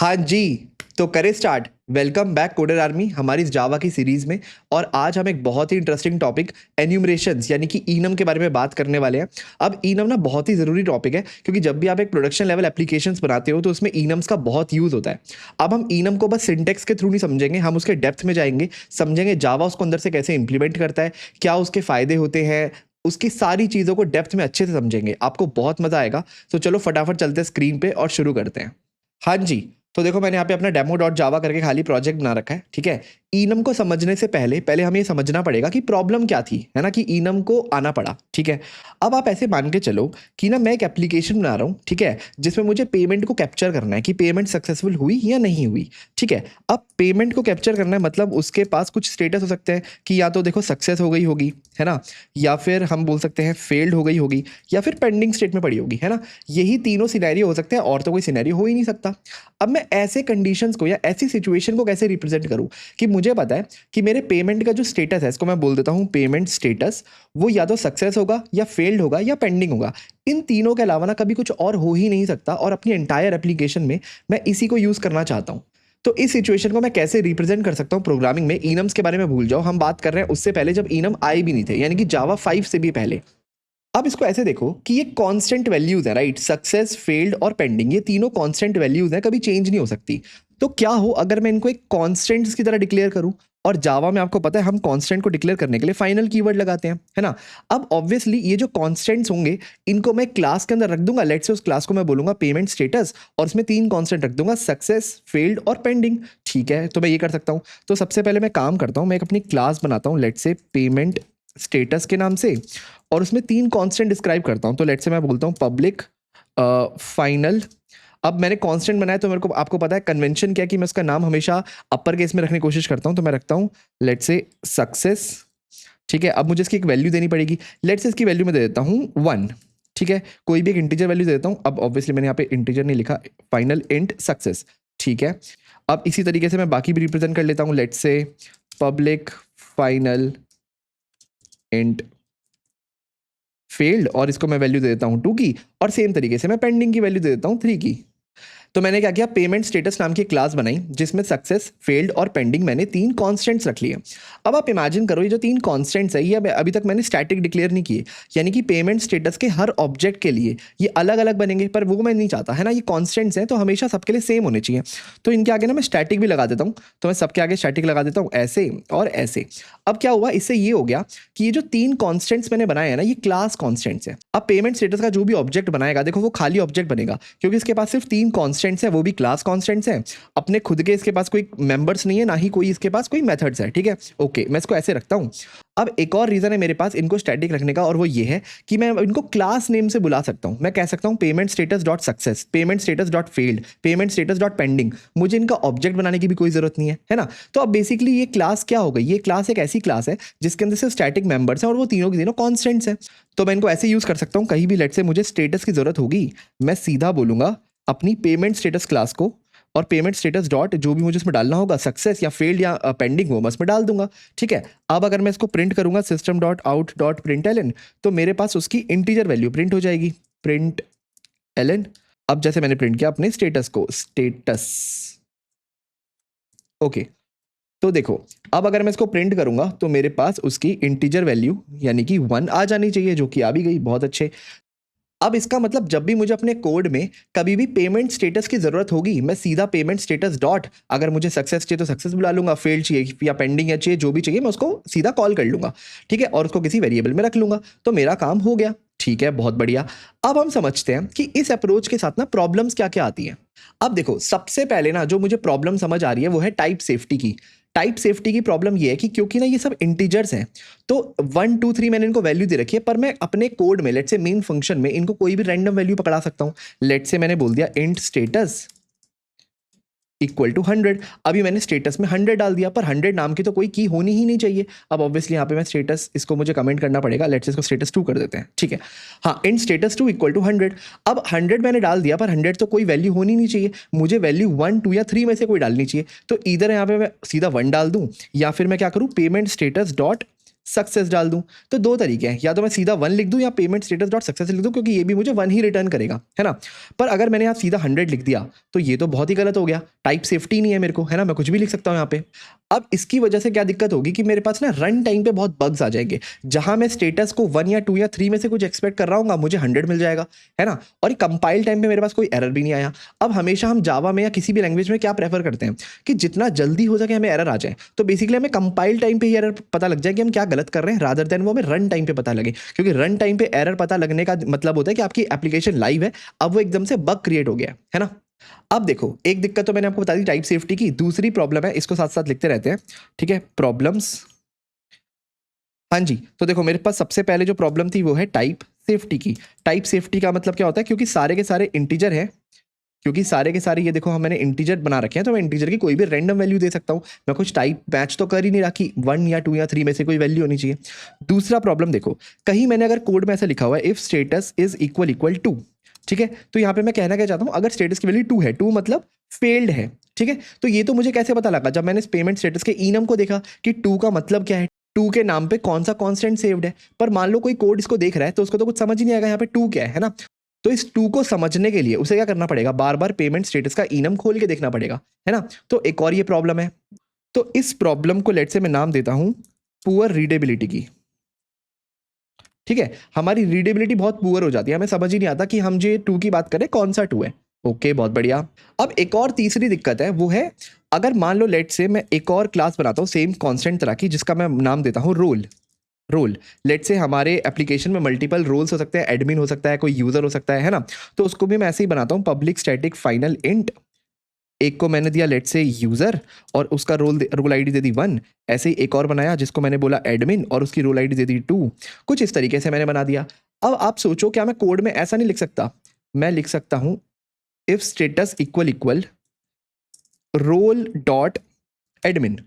हाँ जी, तो करें start. Welcome back coder army हमारी इस जावा की सीरीज में। और आज हम एक बहुत ही इंटरेस्टिंग टॉपिक एन्यूमरेशंस यानी कि इनम के बारे में बात करने वाले हैं। अब इनम ना बहुत ही ज़रूरी टॉपिक है, क्योंकि जब भी आप एक प्रोडक्शन लेवल एप्लीकेशंस बनाते हो तो उसमें इनम्स का बहुत यूज़ होता है। अब हम इनम को बस सिंटेक्स के थ्रू नहीं समझेंगे, हम उसके डेप्थ में जाएंगे, समझेंगे जावा उसको अंदर से कैसे इंप्लीमेंट करता है, क्या उसके फ़ायदे होते हैं, उसकी सारी चीज़ों को डेप्थ में अच्छे से समझेंगे। आपको बहुत मज़ा आएगा। तो चलो फटाफट चलते हैं स्क्रीन पे और शुरू करते हैं। हाँ जी, तो देखो मैंने यहाँ पे अपना डेमो डॉट जावा करके खाली प्रोजेक्ट बना रखा है, ठीक है। इनम को समझने से पहले पहले हमें ये समझना पड़ेगा कि प्रॉब्लम क्या थी, है ना, कि इनम को आना पड़ा, ठीक है। अब आप ऐसे मान के चलो कि ना मैं एक एप्लीकेशन बना रहा हूँ, ठीक है, जिसमें मुझे पेमेंट को कैप्चर करना है कि पेमेंट सक्सेसफुल हुई या नहीं हुई, ठीक है। अब पेमेंट को कैप्चर करना है मतलब उसके पास कुछ स्टेटस हो सकते हैं कि या तो देखो सक्सेस हो गई होगी, है ना, या फिर हम बोल सकते हैं फेल्ड हो गई होगी, या फिर पेंडिंग स्टेट में पड़ी होगी, है ना। यही तीनों सिनेरियो हो सकते हैं और तो कोई सिनेरियो हो ही नहीं सकता। अब मैं ऐसे कंडीशंस को या ऐसी सिचुएशन को कैसे रिप्रेजेंट करूं कि मुझे पता है कि मेरे पेमेंट का जो स्टेटस है, इसको मैं बोल देता हूं पेमेंट स्टेटस, वो या तो सक्सेस होगा या फेल्ड होगा या पेंडिंग होगा। इन तीनों के अलावा ना कभी कुछ और हो ही नहीं सकता, और अपनी एंटायर एप्लीकेशन में मैं इसी को यूज करना चाहता हूं। तो इस सिचुएशन को मैं कैसे रिप्रेजेंट कर सकता हूं प्रोग्रामिंग में। इनम्स के बारे में भूल जाओ, हम बात कर रहे हैं उससे पहले जब इनम आए भी नहीं थे, यानी कि जावा 5 से भी पहले। अब इसको ऐसे देखो कि ये कांस्टेंट वैल्यूज है, राइट। सक्सेस, फेल्ड और पेंडिंग, ये तीनों कांस्टेंट वैल्यूज हैं, कभी चेंज नहीं हो सकती। तो क्या हो अगर मैं इनको एक कांस्टेंट्स की तरह डिक्लेयर करूं। और जावा में आपको पता है हम कांस्टेंट को डिक्लेयर करने के लिए फाइनल कीवर्ड लगाते हैं, है ना। अब ऑब्वियसली ये जो कांस्टेंट्स होंगे इनको मैं क्लास के अंदर रख दूंगा। लेट्स से उस क्लास को मैं बोलूंगा पेमेंट स्टेटस, और उसमें 3 कांस्टेंट रख दूंगा, सक्सेस, फेल्ड और पेंडिंग, ठीक है। तो मैं ये कर सकता हूं। तो सबसे पहले मैं काम करता हूं, मैं एक अपनी क्लास बनाता हूं, लेट्स से पेमेंट स्टेटस के नाम से, और उसमें 3 कांस्टेंट डिस्क्राइब करता हूं। तो लेट्स से मैं बोलता हूं पब्लिक फाइनल। अब मैंने कांस्टेंट बनाया तो मेरे को, आपको पता है कन्वेंशन क्या है कि मैं उसका नाम हमेशा अपर केस में रखने की कोशिश करता हूं। तो मैं रखता हूं लेट्स से सक्सेस, ठीक है। अब मुझे इसकी एक वैल्यू देनी पड़ेगी। लेट्स से इसकी वैल्यू मैं दे देता हूं 1, ठीक है। कोई भी एक इंटीजर वैल्यू दे देता हूं। अब ऑब्वियसली मैंने यहाँ पे इंटीजर नहीं लिखा, फाइनल इंट सक्सेस, ठीक है। अब इसी तरीके से मैं बाकी भी रिप्रेजेंट कर लेता हूं। Let's say public final int failed, और इसको मैं वैल्यू दे देता हूं 2 की, और सेम तरीके से मैं पेंडिंग की वैल्यू दे देता हूं 3 की। तो मैंने क्या किया, पेमेंट स्टेटस नाम की क्लास बनाई जिसमें सक्सेस, फेल्ड और पेंडिंग मैंने 3 कांस्टेंट्स रख लिए। अब आप इमेजिन करो ये जो 3 कांस्टेंट्स है ये अभी तक मैंने स्टैटिक डिक्लेयर नहीं किए, यानी कि पेमेंट स्टेटस के हर ऑब्जेक्ट के लिए ये अलग अलग बनेंगे, पर वो मैं नहीं चाहता, है ना। ये कांस्टेंट्स हैं तो हमेशा सबके लिए सेम होने चाहिए। तो इनके आगे ना मैं स्टैटिक भी लगा देता हूँ। तो मैं सबके आगे स्टैटिक लगा देता हूँ, ऐसे और ऐसे। अब क्या हुआ, इससे ये हो गया कि ये जो 3 कांस्टेंट्स मैंने बनाए हैं ना, ये क्लास कांस्टेंट्स हैं। अब पेमेंट स्टेटस का जो भी ऑब्जेक्ट बनाएगा, देखो वो खाली ऑब्जेक्ट बनेगा, क्योंकि इसके पास सिर्फ 3 कांस्टेंट्स हैं, वो भी क्लास कांस्टेंट्स हैं। अपने खुद के इसके पास कोई मेंबर्स नहीं है, ना ही कोई इसके पास कोई मेथड्स है, ठीक है। ओके, मैं इसको ऐसे रखता हूं। अब एक और रीजन है मेरे पास इनको स्टैटिक रखने का, और वो ये है कि मैं इनको क्लास नेम से बुला सकता हूं। मैं कह सकता हूं payment status dot success, payment status dot failed, payment status dot pending. मुझे इनका ऑब्जेक्ट बनाने की भी कोई जरूरत नहीं है ना। तो अब बेसिकली ये क्लास क्या हो गई, ये क्लास एक ऐसी क्लास है जिसके अंदर सिर्फ स्टैटिक मेंबर्स हैं और वो तीनों के तीनों कॉन्स्टेंट्स हैं। तो मैं इनको ऐसे यूज कर सकता हूं, कहीं भी लेट से मुझे स्टेटस की जरूरत होगी, मैं सीधा बोलूंगा अपनी पेमेंट स्टेटस क्लास को, और पेमेंट स्टेटस डॉट जो भी मुझे इसमें डालना होगा, सक्सेस या फेल्ड या पेंडिंग, वो मैं इसमें डाल दूंगा, ठीक है। अब अगर मैं इसको प्रिंट करूंगा system dot out dot print ln, तो मेरे पास उसकी इंटीजर वैल्यू प्रिंट हो जाएगी, प्रिंट एलन। अब जैसे मैंने प्रिंट किया अपने स्टेटस को, स्टेटस, ओके। तो देखो अब अगर मैं इसको प्रिंट करूंगा तो मेरे पास उसकी इंटीजर वैल्यू यानी कि 1 आ जानी चाहिए, जो कि आ भी गई, बहुत अच्छे। अब इसका मतलब जब भी मुझे अपने कोड में कभी भी पेमेंट स्टेटस की जरूरत होगी, मैं सीधा पेमेंट स्टेटस डॉट, अगर मुझे सक्सेस चाहिए तो सक्सेस बुला लूंगा, फेल्ड चाहिए या पेंडिंग या चाहिए जो भी चाहिए मैं उसको सीधा कॉल कर लूंगा, ठीक है, और उसको किसी वेरिएबल में रख लूंगा, तो मेरा काम हो गया, ठीक है, बहुत बढ़िया। अब हम समझते हैं कि इस अप्रोच के साथ ना प्रॉब्लम्स क्या क्या आती हैं। अब देखो सबसे पहले ना जो मुझे प्रॉब्लम समझ आ रही है वो है टाइप सेफ्टी की। टाइप सेफ्टी की प्रॉब्लम ये है कि क्योंकि ना ये सब इंटीजर्स हैं, तो 1 2 3 मैंने इनको वैल्यू दे रखी है, पर मैं अपने कोड में लेट से मेन फंक्शन में इनको कोई भी रैंडम वैल्यू पकड़ा सकता हूं। लेट से मैंने बोल दिया इंट स्टेटस इक्वल टू 100। अभी मैंने स्टेटस में 100 डाल दिया, पर 100 नाम की तो कोई की होनी ही नहीं चाहिए। अब ऑब्वियसली यहाँ पे मैं स्टेटस, इसको मुझे कमेंट करना पड़ेगा, लेट्स इसको स्टेटस 2 कर देते हैं, ठीक है। हाँ, इंट स्टेटस 2 इक्वल टू 100। अब 100 मैंने डाल दिया, पर 100 तो कोई वैल्यू होनी नहीं चाहिए, मुझे वैल्यू 1 2 या 3 में से कोई डालनी चाहिए। तो इधर यहाँ पे मैं सीधा 1 डाल दूं, या फिर मैं क्या करूं, पेमेंट स्टेटस डॉट सक्सेस डाल दूं। तो दो तरीके हैं, या तो मैं सीधा 1 लिख दूं या पेमेंट स्टेटस डॉट सक्सेस लिख दूं, क्योंकि ये भी मुझे 1 ही रिटर्न करेगा, है ना। पर अगर मैंने यहाँ सीधा 100 लिख दिया तो ये तो बहुत ही गलत हो गया, टाइप सेफ्टी नहीं है मेरे को, है ना, मैं कुछ भी लिख सकता हूँ यहाँ पे। अब इसकी वजह से क्या दिक्कत होगी कि मेरे पास ना रन टाइम पे बहुत बग्स आ जाएंगे, जहां मैं स्टेटस को 1 या 2 या 3 में से कुछ एक्सपेक्ट कर रहा हूँ, मुझे 100 मिल जाएगा, है ना। और कंपाइल टाइम पे मेरे पास कोई एरर भी नहीं आया। अब हमेशा हम जावा में या किसी भी लैंग्वेज में क्या प्रेफर करते हैं कि जितना जल्दी हो सके हमें एरर आ जाए, तो बेसिकली हमें कंपाइल टाइम पे ही एरर पता लग जाए कि हम क्या गलत कर रहे हैं, रादर देन वो हमें रन टाइम पे पता लगे, क्योंकि रन टाइम पे एरर पता लगने का मतलब होता है कि आपकी एप्लीकेशन लाइव है, अब वो एकदम से बग क्रिएट हो गया है ना। अब देखो, एक दिक्कत तो मैंने आपको बता दी टाइप सेफ्टी की, दूसरी प्रॉब्लम है, इसको साथ साथ लिखते रहते हैं, ठीक है, प्रॉब्लम्स। हाँ जी, तो देखो मेरे पास सबसे पहले जो प्रॉब्लम थी वो है टाइप सेफ्टी की। टाइप सेफ्टी का मतलब क्या होता है, क्योंकि सारे के सारे इंटीजर है, क्योंकि सारे के सारे ये देखो हम मैंने इंटीजर बना रखे हैं, तो मैं इंटीजर की कोई भी रैंडम वैल्यू दे सकता हूँ, मैं कुछ टाइप मैच तो कर ही नहीं रहा कि 1 या 2 या 3 में से कोई वैल्यू होनी चाहिए। दूसरा प्रॉब्लम देखो, कहीं मैंने अगर कोड में ऐसा लिखा हुआ है if status is equal to, ठीक है, तो यहाँ पे मैं कहना क्या चाहता हूँ, अगर स्टेटस की वैल्यू 2 है, 2 मतलब फेल्ड है, ठीक है, तो ये तो मुझे कैसे पता लगा, जब मैंने इस पेमेंट स्टेटस के इनम को देखा कि 2 का मतलब क्या है, 2 के नाम पे कौन सा कांस्टेंट सेव्ड है। पर मान लो कोई कोड इसको देख रहा है तो उसको तो कुछ समझ ही नहीं आएगा यहाँ पे 2 क्या है ना। तो इस 2 को समझने के लिए उसे क्या करना पड़ेगा, बार बार पेमेंट स्टेटस का इनम खोल के देखना पड़ेगा, है ना। तो एक और ये प्रॉब्लम है, तो इस प्रॉब्लम को लेट से मैं नाम देता हूं पुअर रीडेबिलिटी की, ठीक है। हमारी रीडेबिलिटी बहुत पुअर हो जाती है, हमें समझ ही नहीं आता कि हम जो 2 की बात करें कौन सा 2 है। ओके, बहुत बढ़िया। अब एक और तीसरी दिक्कत है, वो है अगर मान लो लेट से मैं एक और क्लास बनाता हूँ सेम कांस्टेंट तरह की, जिसका मैं नाम देता हूँ रोल। लेट से हमारे एप्लीकेशन में मल्टीपल रोल्स हो सकते हैं, एडमिन हो सकता है, कोई यूजर हो सकता है ना। तो उसको भी मैं ऐसे ही बनाता हूँ, पब्लिक स्टैटिक फाइनल इंट, एक को मैंने दिया लेट से यूजर और उसका रोल आईडी दे दी 1। ऐसे ही एक और बनाया जिसको मैंने बोला एडमिन और उसकी रोल आईडी दे दी 2। कुछ इस तरीके से मैंने बना दिया। अब आप सोचो, क्या मैं कोड में ऐसा नहीं लिख सकता, मैं लिख सकता हूं if status equal role dot admin,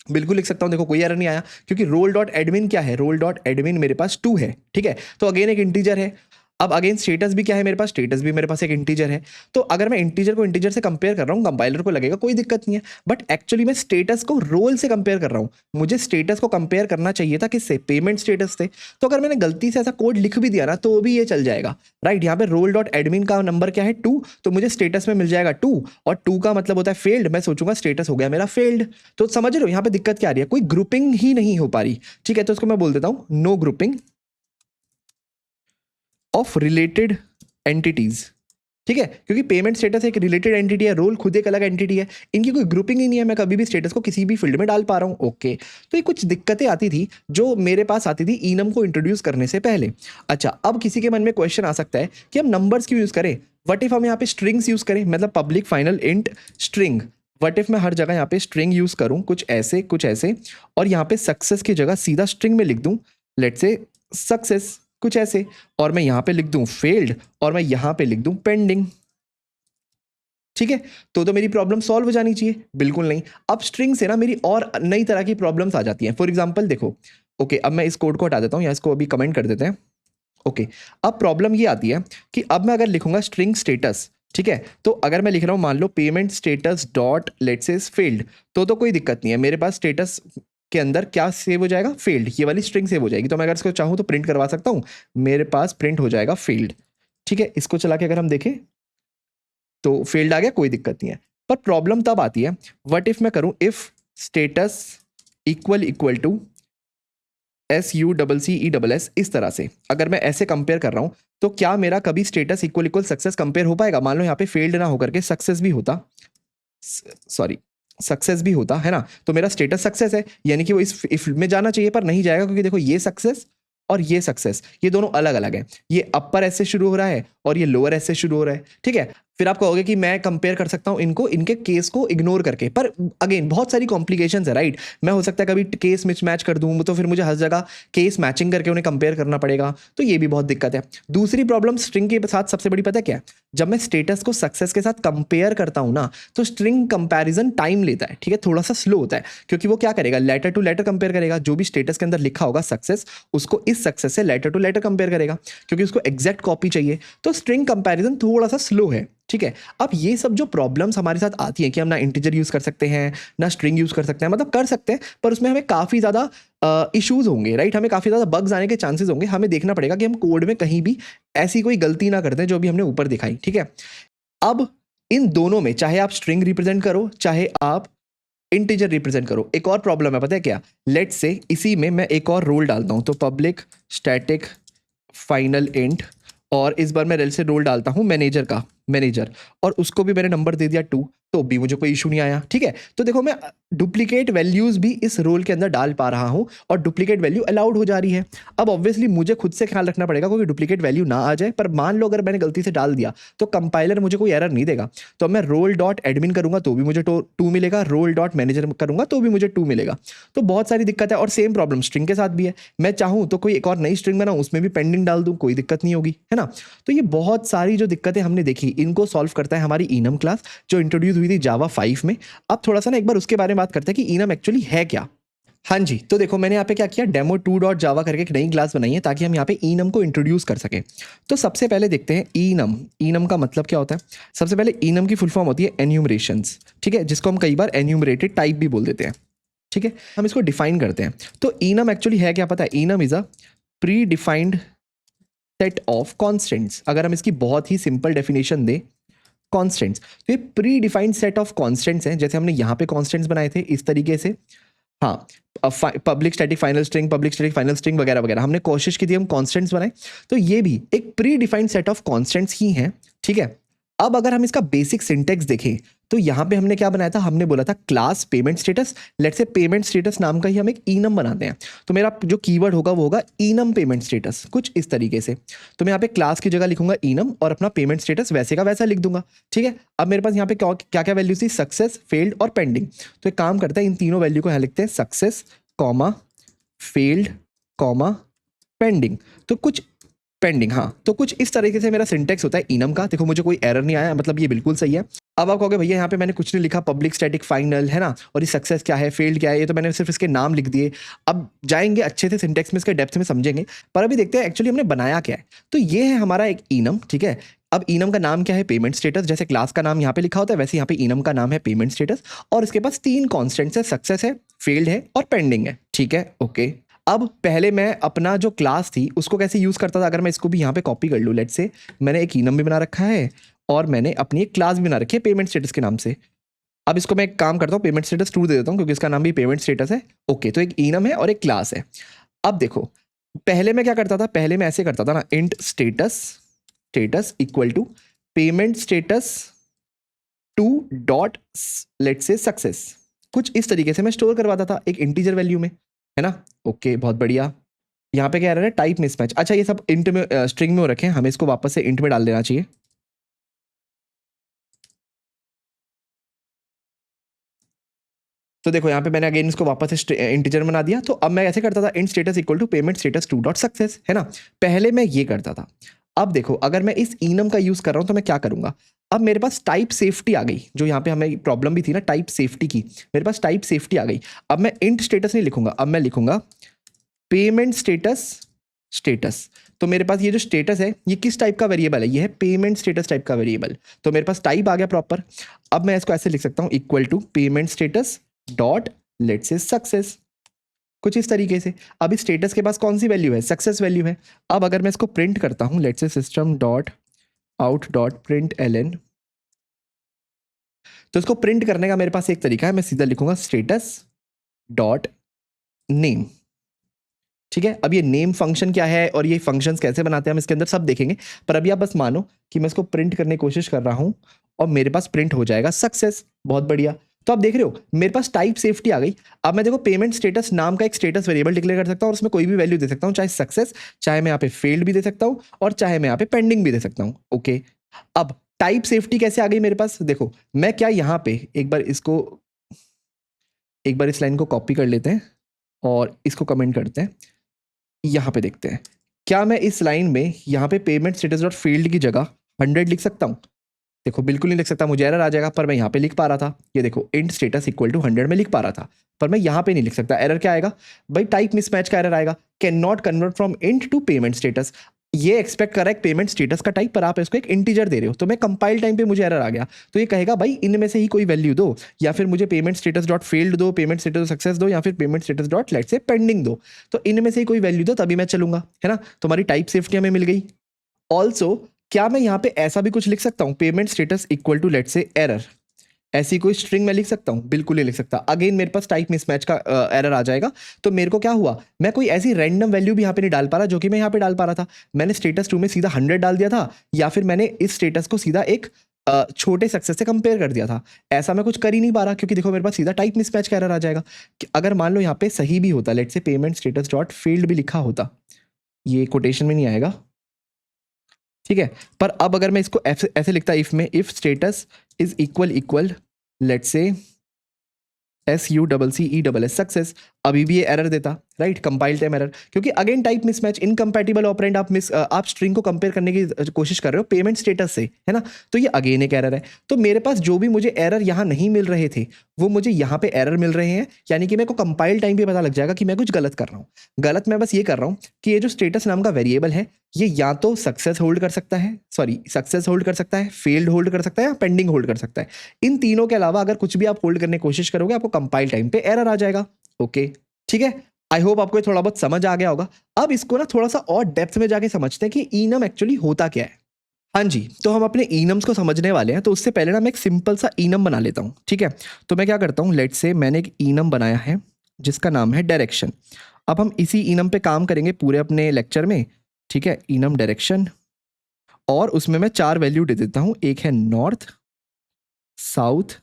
बिल्कुल लिख सकता हूं, देखो कोई एरर नहीं आया, क्योंकि रोल डॉट एडमिन क्या है, रोल डॉट एडमिन मेरे पास 2 है, ठीक है। तो अगेन एक इंटीजर है। अब अगेन स्टेटस भी क्या है मेरे पास, स्टेटस भी मेरे पास एक इंटीजर है। तो अगर मैं इंटीजर को इंटीजर से कंपेयर कर रहा हूँ, कंपाइलर को लगेगा कोई दिक्कत नहीं है, बट एक्चुअली मैं स्टेटस को रोल से कंपेयर कर रहा हूँ। मुझे स्टेटस को कंपेयर करना चाहिए था किससे, पेमेंट स्टेटस से। तो अगर मैंने गलती से ऐसा कोड लिख भी दिया ना तो भी ये चल जाएगा, राइट। यहाँ पे रोल डॉट एडमिन का नंबर क्या है 2, तो मुझे स्टेटस में मिल जाएगा 2, और 2 का मतलब होता है फेल्ड, मैं सोचूंगा स्टेटस हो गया मेरा फेल्ड। तो समझ रहे हो यहाँ पे दिक्कत क्या आ रही है, कोई ग्रुपिंग ही नहीं हो पा रही, ठीक है। तो उसको मैं बोल देता हूँ no grouping of related entities, ठीक है, क्योंकि पेमेंट स्टेटस एक रिलेटेड एंटिटी है, रोल खुद एक अलग एंटिटी है, इनकी कोई ग्रुपिंग ही नहीं है, मैं कभी भी स्टेटस को किसी भी फील्ड में डाल पा रहा हूं। ओके, तो ये कुछ दिक्कतें आती थी जो मेरे पास आती थी इनम को इंट्रोड्यूस करने से पहले। अच्छा, अब किसी के मन में क्वेश्चन आ सकता है कि हम नंबर्स क्यों यूज करें, वट इफ हम यहाँ पे स्ट्रिंग्स यूज करें, मतलब public final int string, what if मैं हर जगह यहाँ पे स्ट्रिंग यूज करूं, कुछ ऐसे, और यहाँ पे सक्सेस की जगह सीधा स्ट्रिंग में लिख दूं लेट से सक्सेस, कुछ ऐसे, और मैं यहां पे लिख दूं फेल्ड, और मैं यहां पे लिख दूं पेंडिंग, ठीक है। तो मेरी प्रॉब्लम सॉल्व हो जानी चाहिए, बिल्कुल नहीं। अब स्ट्रिंग से ना मेरी और नई तरह की प्रॉब्लम्स आ जाती हैं। फॉर एग्जांपल देखो, ओके, अब मैं इस कोड को हटा देता हूं या इसको अभी कमेंट कर देते हैं। ओके, अब प्रॉब्लम ये आती है कि अब मैं अगर लिखूंगा स्ट्रिंग स्टेटस, ठीक है, तो अगर मैं लिख रहा हूं मान लो payment status dot let's say failed, तो कोई दिक्कत नहीं है, मेरे पास स्टेटस के अंदर क्या सेव हो जाएगा, फेल्ड, ये वाली स्ट्रिंग सेव हो जाएगी। तो मैं अगर इसको चाहूं तो प्रिंट करवा सकता हूं, मेरे पास प्रिंट हो जाएगा फेल्ड, ठीक है। इसको चला के अगर हम देखें तो फेल्ड आ गया, कोई दिक्कत नहीं है। पर प्रॉब्लम तब आती है व्हाट इफ मैं करूं if status equal to SUCCESS, इस तरह से अगर मैं ऐसे कंपेयर कर रहा हूं तो क्या मेरा कभी स्टेटस इक्वल सक्सेस कंपेयर हो पाएगा। मान लो यहाँ पे फेल्ड ना होकर के सक्सेस भी होता, सॉरी सक्सेस भी होता, है ना, तो मेरा स्टेटस सक्सेस है, यानी कि वो इस इफ में जाना चाहिए, पर नहीं जाएगा, क्योंकि देखो ये सक्सेस और ये सक्सेस, ये दोनों अलग अलग है, ये अपर एस से शुरू हो रहा है और ये लोअर एस से शुरू हो रहा है, ठीक है। फिर आप कहोगे कि मैं कंपेयर कर सकता हूं इनको इनके केस को इग्नोर करके, पर अगेन बहुत सारी कॉम्प्लिकेशंस है, राइट। मैं हो सकता है कभी केस मिसमैच कर दूं, तो फिर मुझे हर जगह केस मैचिंग करके उन्हें कंपेयर करना पड़ेगा, तो ये भी बहुत दिक्कत है। दूसरी प्रॉब्लम स्ट्रिंग के साथ सबसे बड़ी पता है क्या है, जब मैं स्टेटस को सक्सेस के साथ कंपेयर करता हूं ना, तो स्ट्रिंग कंपैरिजन टाइम लेता है, ठीक है, थोड़ा सा स्लो होता है, क्योंकि वो क्या करेगा, लेटर टू लेटर कंपेयर करेगा, जो भी स्टेटस के अंदर लिखा होगा सक्सेस, उसको इस सक्सेस से लेटर टू लेटर कंपेयर करेगा, क्योंकि उसको एग्जैक्ट कॉपी चाहिए। तो स्ट्रिंग कंपैरिजन थोड़ा सा स्लो है, ठीक है। अब ये सब जो प्रॉब्लम्स हमारे साथ आती हैं कि हम ना इंटीजर यूज़ कर सकते हैं ना स्ट्रिंग यूज़ कर सकते हैं, मतलब कर सकते हैं पर उसमें हमें काफ़ी ज़्यादा इश्यूज होंगे, राइट। हमें काफ़ी ज़्यादा बग्स आने के चांसेस होंगे। हमें देखना पड़ेगा कि हम कोड में कहीं भी ऐसी कोई गलती ना करते हैं जो भी हमने ऊपर दिखाई, ठीक है। अब इन दोनों में चाहे आप स्ट्रिंग रिप्रेजेंट करो चाहे आप इंटीजर रिप्रेजेंट करो, एक और प्रॉब्लम है, पता है क्या। लेट्स से इसी में मैं एक और रोल डालता हूं, तो पब्लिक स्टैटिक फाइनल इंट, और इस बार मैं रेल से रोल डालता हूं मैनेजर का, मैनेजर, और उसको भी मैंने नंबर दे दिया 2, तो भी मुझे कोई इशू नहीं आया, ठीक है। तो देखो मैं डुप्लीकेट वैल्यूज भी इस रोल के अंदर डाल पा रहा हूं और डुप्लीकेट वैल्यू अलाउड हो जा रही है। अब ऑब्वियसली मुझे खुद से ख्याल रखना पड़ेगा कोई डुप्लीकेट वैल्यू ना आ जाए, पर मान लो अगर मैंने गलती से डाल दिया तो कंपाइलर मुझे कोई एरर नहीं देगा। तो मैं रोल डॉट एडमिन करूंगा तो भी मुझे 2 मिलेगा, रोल डॉट मैनेजर करूंगा तो भी मुझे 2 मिलेगा। तो बहुत सारी दिक्कत है। और सेम प्रॉब्लम स्ट्रिंग के साथ भी है। मैं चाहूं तो कोई एक और नई स्ट्रिंग बनाऊं, उसमें भी पेंडिंग डाल दूं, कोई दिक्कत नहीं होगी, है ना। तो ये बहुत सारी जो दिक्कतें हमने देखी, इनको सॉल्व करता है हमारी इनम क्लास जो इंट्रोड्यूस हुई थी जावा 5 में। अब थोड़ा सा ना एक बार उसके बारे में बात करते हैं कि इनम एक्चुअली है क्या। हाँ जी, तो देखो मैंने यहाँ पे क्या किया, डेमो 2.java करके एक नई क्लास बनाई है ताकि हम यहाँ पे इनम को इंट्रोड्यूस कर सकें। तो सबसे पहले देखते हैं इनम। इनम का मतलब क्या होता है। सबसे पहले इनम की फुल फॉर्म होती है एन्यूमरेशंस, ठीक है, जिसको हम कई बार एन्यूमरेटेड टाइप भी बोल देते हैं, ठीक है। हम इसको डिफाइन करते हैं। तो इनम एक्चुअली है क्या, पता है। Enum is a pre defined set of constants. अगर हम इसकी बहुत ही सिंपल डेफिनेशन दें, कॉन्स्टेंट्स, तो ये pre defined set of constants हैं। जैसे हमने यहाँ पे कॉन्स्टेंट्स बनाए थे इस तरीके से, हाँ, public static final string, public static final string वगैरह वगैरह, हमने कोशिश की थी हम कॉन्स्टेंट्स बनाए। तो ये भी एक predefined set of constants ही हैं, ठीक है। अब अगर हम इसका बेसिक सिंटेक्स देखें तो यहाँ पे हमने क्या बनाया था, हमने बोला था class payment status. Let's say payment status नाम का ही हम एक इनम बनाते हैं। तो मेरा जो कीवर्ड होगा वो होगा इनम पेमेंट स्टेटस, कुछ इस तरीके से। तो मैं यहाँ पे क्लास की जगह लिखूंगा इनम और अपना पेमेंट स्टेटस वैसे का वैसा लिख दूंगा, ठीक है। अब मेरे पास यहाँ पे क्या क्या वैल्यूज थी, सक्सेस, फेल्ड और पेंडिंग। तो एक काम करते हैं, इन तीनों वैल्यू को यहाँ लिखते हैं, success comma failed comma pending. तो कुछ पेंडिंग, हाँ, तो कुछ इस तरीके से मेरा सिंटेक्स होता है इनम का। देखो मुझे कोई एरर नहीं आया, मतलब ये बिल्कुल सही है। अब आप कहोगे भैया यहाँ पे मैंने कुछ नहीं लिखा, पब्लिक स्टैटिक फाइनल है ना, और ये सक्सेस क्या है, फेल्ड क्या है, ये तो मैंने सिर्फ इसके नाम लिख दिए। अब जाएंगे अच्छे से सिंटेक्स में, इसके डेप्थ में समझेंगे, पर अभी देखते हैं एक्चुअली हमने बनाया क्या है। तो ये है हमारा एक इनम, ठीक है। अब इनम का नाम क्या है, पेमेंट स्टेटस। जैसे क्लास का नाम यहाँ पे लिखा होता है वैसे यहाँ पे इनम का नाम है पेमेंट स्टेटस, और इसके पास 3 कॉन्स्टेंट्स है, सक्सेस है, फेल्ड है और पेंडिंग है, ठीक है, ओके। अब पहले मैं अपना जो क्लास थी उसको कैसे यूज करता था, अगर मैं इसको भी यहाँ पे कॉपी कर लूँ, लेट्स से मैंने एक इनम भी बना रखा है और मैंने अपनी एक क्लास भी बना रखी है पेमेंट स्टेटस के नाम से। अब इसको मैं एक काम करता हूँ, पेमेंट स्टेटस 2 दे देता हूँ क्योंकि इसका नाम भी पेमेंट स्टेटस है, ओके। तो एक इनम है और एक क्लास है। अब देखो पहले मैं क्या करता था, पहले मैं ऐसे करता था ना, int status equal to payment status 2 dot let's say success, कुछ इस तरीके से मैं स्टोर करवाता था एक इंटीजर वैल्यू में, है ना, ओके, बहुत बढ़िया। यहाँ पे क्या रहा है, टाइप मिसमैच। अच्छा ये सब इंट में स्ट्रिंग में हो रखे हैं, हमें इसको वापस से इंट में डाल देना चाहिए। तो देखो यहाँ पे मैंने अगेन इसको वापस से इंटीजर बना दिया। तो अब मैं ऐसे करता था, int status equal to payment status 2 dot success, है ना। पहले मैं ये करता था। अब देखो अगर मैं इस इनम का यूज कर रहा हूं तो मैं क्या करूंगा, अब मेरे पास टाइप सेफ्टी आ गई, जो यहाँ पे हमें प्रॉब्लम भी थी ना टाइप सेफ्टी की, मेरे पास टाइप सेफ्टी आ गई। अब मैं इंट स्टेटस नहीं लिखूंगा, अब मैं लिखूंगा पेमेंट स्टेटस। तो मेरे पास ये जो स्टेटस है ये किस टाइप का वेरिएबल है, ये है पेमेंट स्टेटस टाइप का वेरिएबल। तो मेरे पास टाइप आ गया प्रॉपर। अब मैं इसको ऐसे लिख सकता हूँ, equal to payment status dot let's say success, कुछ इस तरीके से। अब इस स्टेटस के पास कौन सी वैल्यू है, सक्सेस वैल्यू है। अब अगर मैं इसको प्रिंट करता हूँ, let's say system dot out dot print ln, तो इसको प्रिंट करने का मेरे पास एक तरीका है, मैं सीधा लिखूंगा स्टेटस डॉट नेम, ठीक है। अब ये नेम फंक्शन क्या है और ये फंक्शंस कैसे बनाते हैं हम इसके अंदर सब देखेंगे, पर अभी आप बस मानो कि मैं इसको प्रिंट करने की कोशिश कर रहा हूं और मेरे पास प्रिंट हो जाएगा सक्सेस, बहुत बढ़िया। तो आप देख रहे हो मेरे पास टाइप सेफ्टी आ गई। अब मैं देखो पेमेंट स्टेटस नाम का एक स्टेटस वेरिएबल डिक्लेयर कर सकता हूँ और उसमें कोई भी वैल्यू दे सकता हूँ, चाहे सक्सेस, चाहे मैं यहाँ पे फेल्ड भी दे सकता हूँ और चाहे मैं यहाँ पे पेंडिंग भी दे सकता हूँ, ओके। अब टाइप सेफ्टी कैसे आ गई मेरे पास, देखो मैं क्या यहाँ पे एक बार इस लाइन को कॉपी कर लेते हैं और इसको कमेंट करते हैं। यहाँ पे देखते हैं, क्या मैं इस लाइन में यहाँ पे पेमेंट स्टेटस डॉट फील्ड की जगह 100 लिख सकता हूँ। देखो बिल्कुल नहीं लिख सकता, मुझे एरर आ जाएगा, पर मैं यहाँ पे लिख पा रहा था। ये देखो इंट स्टेटस इक्वल टू 100 में लिख पा रहा था, पर मैं यहाँ पे नहीं लिख सकता। एरर क्या आएगा भाई, टाइप मिसमैच का एरर आएगा, can not convert from int to payment status. ये एक्सपेक्ट कर रहा है एक पेमेंट स्टेटस का टाइप, पर आप इसको एक इंटीजर दे रहे हो, तो मैं कंपाइल टाइम पे मुझे एरर आ गया, तो ये कहेगा भाई इनमें से ही कोई वैल्यू दो, या फिर मुझे पेमेंट स्टेटस डॉट फेल्ड दो, पेमेंट स्टेटस सक्सेस दो, या फिर पेमेंट स्टेटस डॉट लेट्स से पेंडिंग दो, तो इनमें से ही कोई वैल्यू दो तभी मैं चलूंगा, है ना। तो हमारी टाइप सेफ्टी हमें मिल गई। ऑल्सो क्या मैं यहाँ पे ऐसा भी कुछ लिख सकता हूँ, payment status equal to let's say error, ऐसी कोई स्ट्रिंग मैं लिख सकता हूँ? बिल्कुल नहीं लिख सकता। अगेन मेरे पास टाइप मिसमैच का एरर आ जाएगा। तो मेरे को क्या हुआ, मैं कोई ऐसी रैंडम वैल्यू भी यहाँ पे नहीं डाल पा रहा जो कि मैं यहाँ पे डाल पा रहा था। मैंने स्टेटस 2 में सीधा 100 डाल दिया था, या फिर मैंने इस स्टेटस को सीधा एक छोटे सक्सेस से कंपेयर कर दिया था। ऐसा मैं कुछ कर ही नहीं पा रहा, क्योंकि देखो मेरे पास सीधा टाइप मिसमैच का एरर आ जाएगा। अगर मान लो यहाँ पे सही भी होता, let's say payment status dot failed भी लिखा होता, ये कोटेशन में नहीं आएगा, ठीक है। पर अब अगर मैं इसको ऐसे लिखता, इफ में if status is equal let's say SUCCESS success, अभी भी ये एरर देता, राइट, कंपाइल टाइम एरर, क्योंकि again type mismatch, incompatible operand, आप स्ट्रिंग को कंपेयर करने की कोशिश कर रहे हो पेमेंट स्टेटस से, है ना, तो ये अगेन एक एरर है। तो मेरे पास जो भी मुझे एरर यहाँ नहीं मिल रहे थे वो मुझे यहाँ पे एरर मिल रहे हैं, यानी कि मेरे को कंपाइल टाइम पे पता लग जाएगा कि मैं कुछ गलत कर रहा हूँ। गलत मैं बस ये कर रहा हूँ कि ये जो स्टेटस नाम का वेरिएबल है, ये या तो सक्सेस होल्ड कर सकता है, सक्सेस होल्ड कर सकता है, फेल्ड होल्ड कर सकता है, या पेंडिंग होल्ड कर सकता है। इन तीनों के अलावा अगर कुछ भी आप होल्ड करने की कोशिश करोगे, आपको कंपाइल टाइम पे एरर आ जाएगा। ओके, ठीक है। आई होप आपको ये थोड़ा बहुत समझ आ गया होगा। अब इसको ना थोड़ा सा और डेप्थ में जाके समझते हैं कि इनम एक्चुअली होता क्या है। हाँ जी, तो हम अपने इनम्स को समझने वाले हैं, तो उससे पहले ना मैं एक सिंपल सा इनम बना लेता हूँ, ठीक है। तो मैं क्या करता हूँ, लेट्स से मैंने एक इनम बनाया है जिसका नाम है डायरेक्शन। अब हम इसी इनम पे काम करेंगे पूरे अपने लेक्चर में, ठीक है। इनम डायरेक्शन, और उसमें मैं 4 वैल्यू दे देता हूँ। एक है नॉर्थ, साउथ,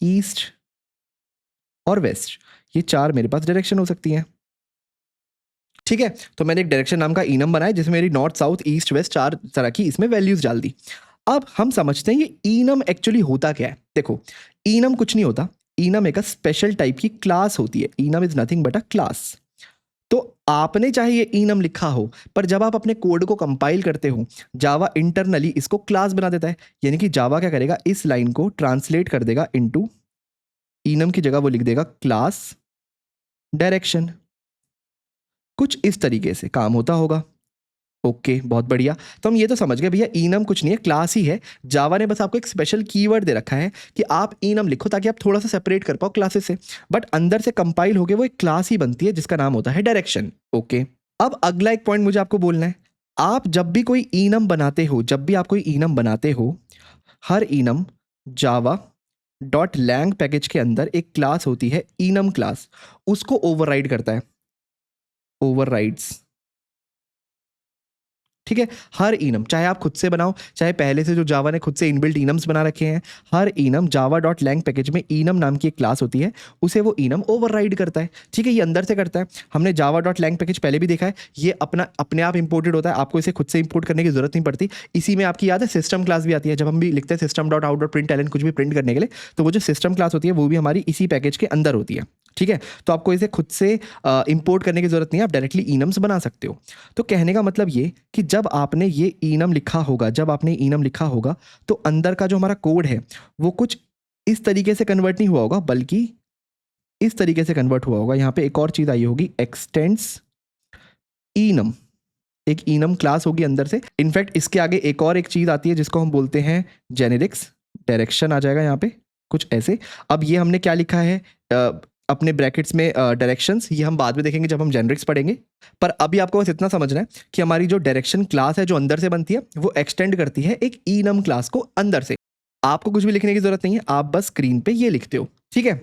ईस्ट और वेस्ट। ये 4 मेरे पास डायरेक्शन हो सकती हैं, ठीक है। तो मैंने एक डायरेक्शन नाम का इनम बनाया जिसमें मेरी नॉर्थ, साउथ, ईस्ट, वेस्ट 4 तरह की इसमें वैल्यूज डाल दी। अब हम समझते हैं ये इनम एक्चुअली होता क्या है। देखो, इनम कुछ नहीं होता, इनम एक स्पेशल टाइप की क्लास होती है। Enum is nothing but a class. तो आपने चाहे ये इनम लिखा हो, पर जब आप अपने कोड को कंपाइल करते हो, जावा इंटरनली इसको क्लास बना देता है। यानी कि जावा क्या करेगा, इस लाइन को ट्रांसलेट कर देगा इनटू, इनम की जगह वो लिख देगा क्लास डायरेक्शन। कुछ इस तरीके से काम होता होगा। ओके, बहुत बढ़िया। तो हम ये तो समझ गए भैया, इनम कुछ नहीं है, क्लास ही है। जावा ने बस आपको एक स्पेशल कीवर्ड दे रखा है कि आप इनम लिखो ताकि आप थोड़ा सा सेपरेट कर पाओ क्लासेस से, बट अंदर से कंपाइल होके वो एक क्लास ही बनती है जिसका नाम होता है डायरेक्शन। ओके, अब अगला एक पॉइंट मुझे आपको बोलना है। आप जब भी कोई इनम बनाते हो, हर enum Java dot lang package के अंदर एक क्लास होती है इनम क्लास, उसको ओवरराइड करता है, ओवरराइड्स, ठीक है। हर इनम, चाहे आप खुद से बनाओ, चाहे पहले से जो जावा ने खुद से इनबिल्ट इनम्स बना रखे हैं, हर enum Java dot lang package में इनम नाम की एक क्लास होती है, उसे वो इनम ओवरराइड करता है, ठीक है। ये अंदर से करता है। हमने जावा डॉट लैंग पैकेज पहले भी देखा है, ये अपने आप इंपोर्टेड होता है, आपको इसे खुद से इंपोर्ट करने की जरूरत नहीं पड़ती। इसी में आपकी याद है सिस्टम क्लास भी आती है, जब हम भी लिखते हैं system dot out dot print ln कुछ भी प्रिंट करने के लिए, तो वो जो सिस्टम क्लास होती है वो भी हमारी इसी पैकेज के अंदर होती है, ठीक है। तो आपको इसे खुद से इंपोर्ट करने की जरूरत नहीं है, आप डायरेक्टली इनम्स बना सकते हो। तो कहने का मतलब ये कि जब आपने ये इनम लिखा होगा, तो अंदर का जो हमारा कोड है वो कुछ इस तरीके से कन्वर्ट नहीं हुआ होगा, बल्कि इस तरीके से कन्वर्ट हुआ होगा। यहाँ पे एक और चीज आई होगी, एक्सटेंड्स इनम, एक इनम क्लास होगी अंदर से। इनफैक्ट इसके आगे एक चीज आती है जिसको हम बोलते हैं जेनेरिक्स, डायरेक्शन आ जाएगा यहाँ पे कुछ ऐसे। अब ये हमने क्या लिखा है अपने ब्रैकेट्स में, डायरेक्शंस, ये हम बाद में देखेंगे जब हम जेनेरिक्स पढ़ेंगे। पर अभी आपको बस इतना समझना है कि हमारी जो डायरेक्शन क्लास है जो अंदर से बनती है, वो एक्सटेंड करती है एक इनम क्लास को अंदर से। आपको कुछ भी लिखने की जरूरत नहीं है, आप बस स्क्रीन पे ये लिखते हो, ठीक है।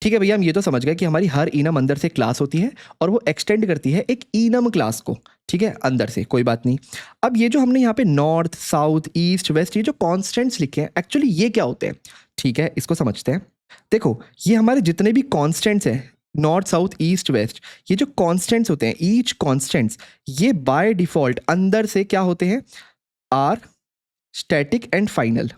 ठीक है भैया, हम ये तो समझ गए कि हमारी हर इनम अंदर से क्लास होती है और वो एक्सटेंड करती है एक इनम क्लास को, ठीक है, अंदर से, कोई बात नहीं। अब ये जो हमने यहाँ पे नॉर्थ, साउथ, ईस्ट, वेस्ट, ये जो कॉन्स्टेंट्स लिखे हैं, एक्चुअली ये क्या होते हैं, ठीक है, इसको समझते हैं। देखो, ये हमारे जितने भी कॉन्स्टेंट्स हैं, नॉर्थ, साउथ, ईस्ट, वेस्ट, ये जो कॉन्स्टेंट्स होते हैं, ईच कॉन्स्टेंट्स, ये बाय डिफॉल्ट अंदर से क्या होते हैं, are static and final,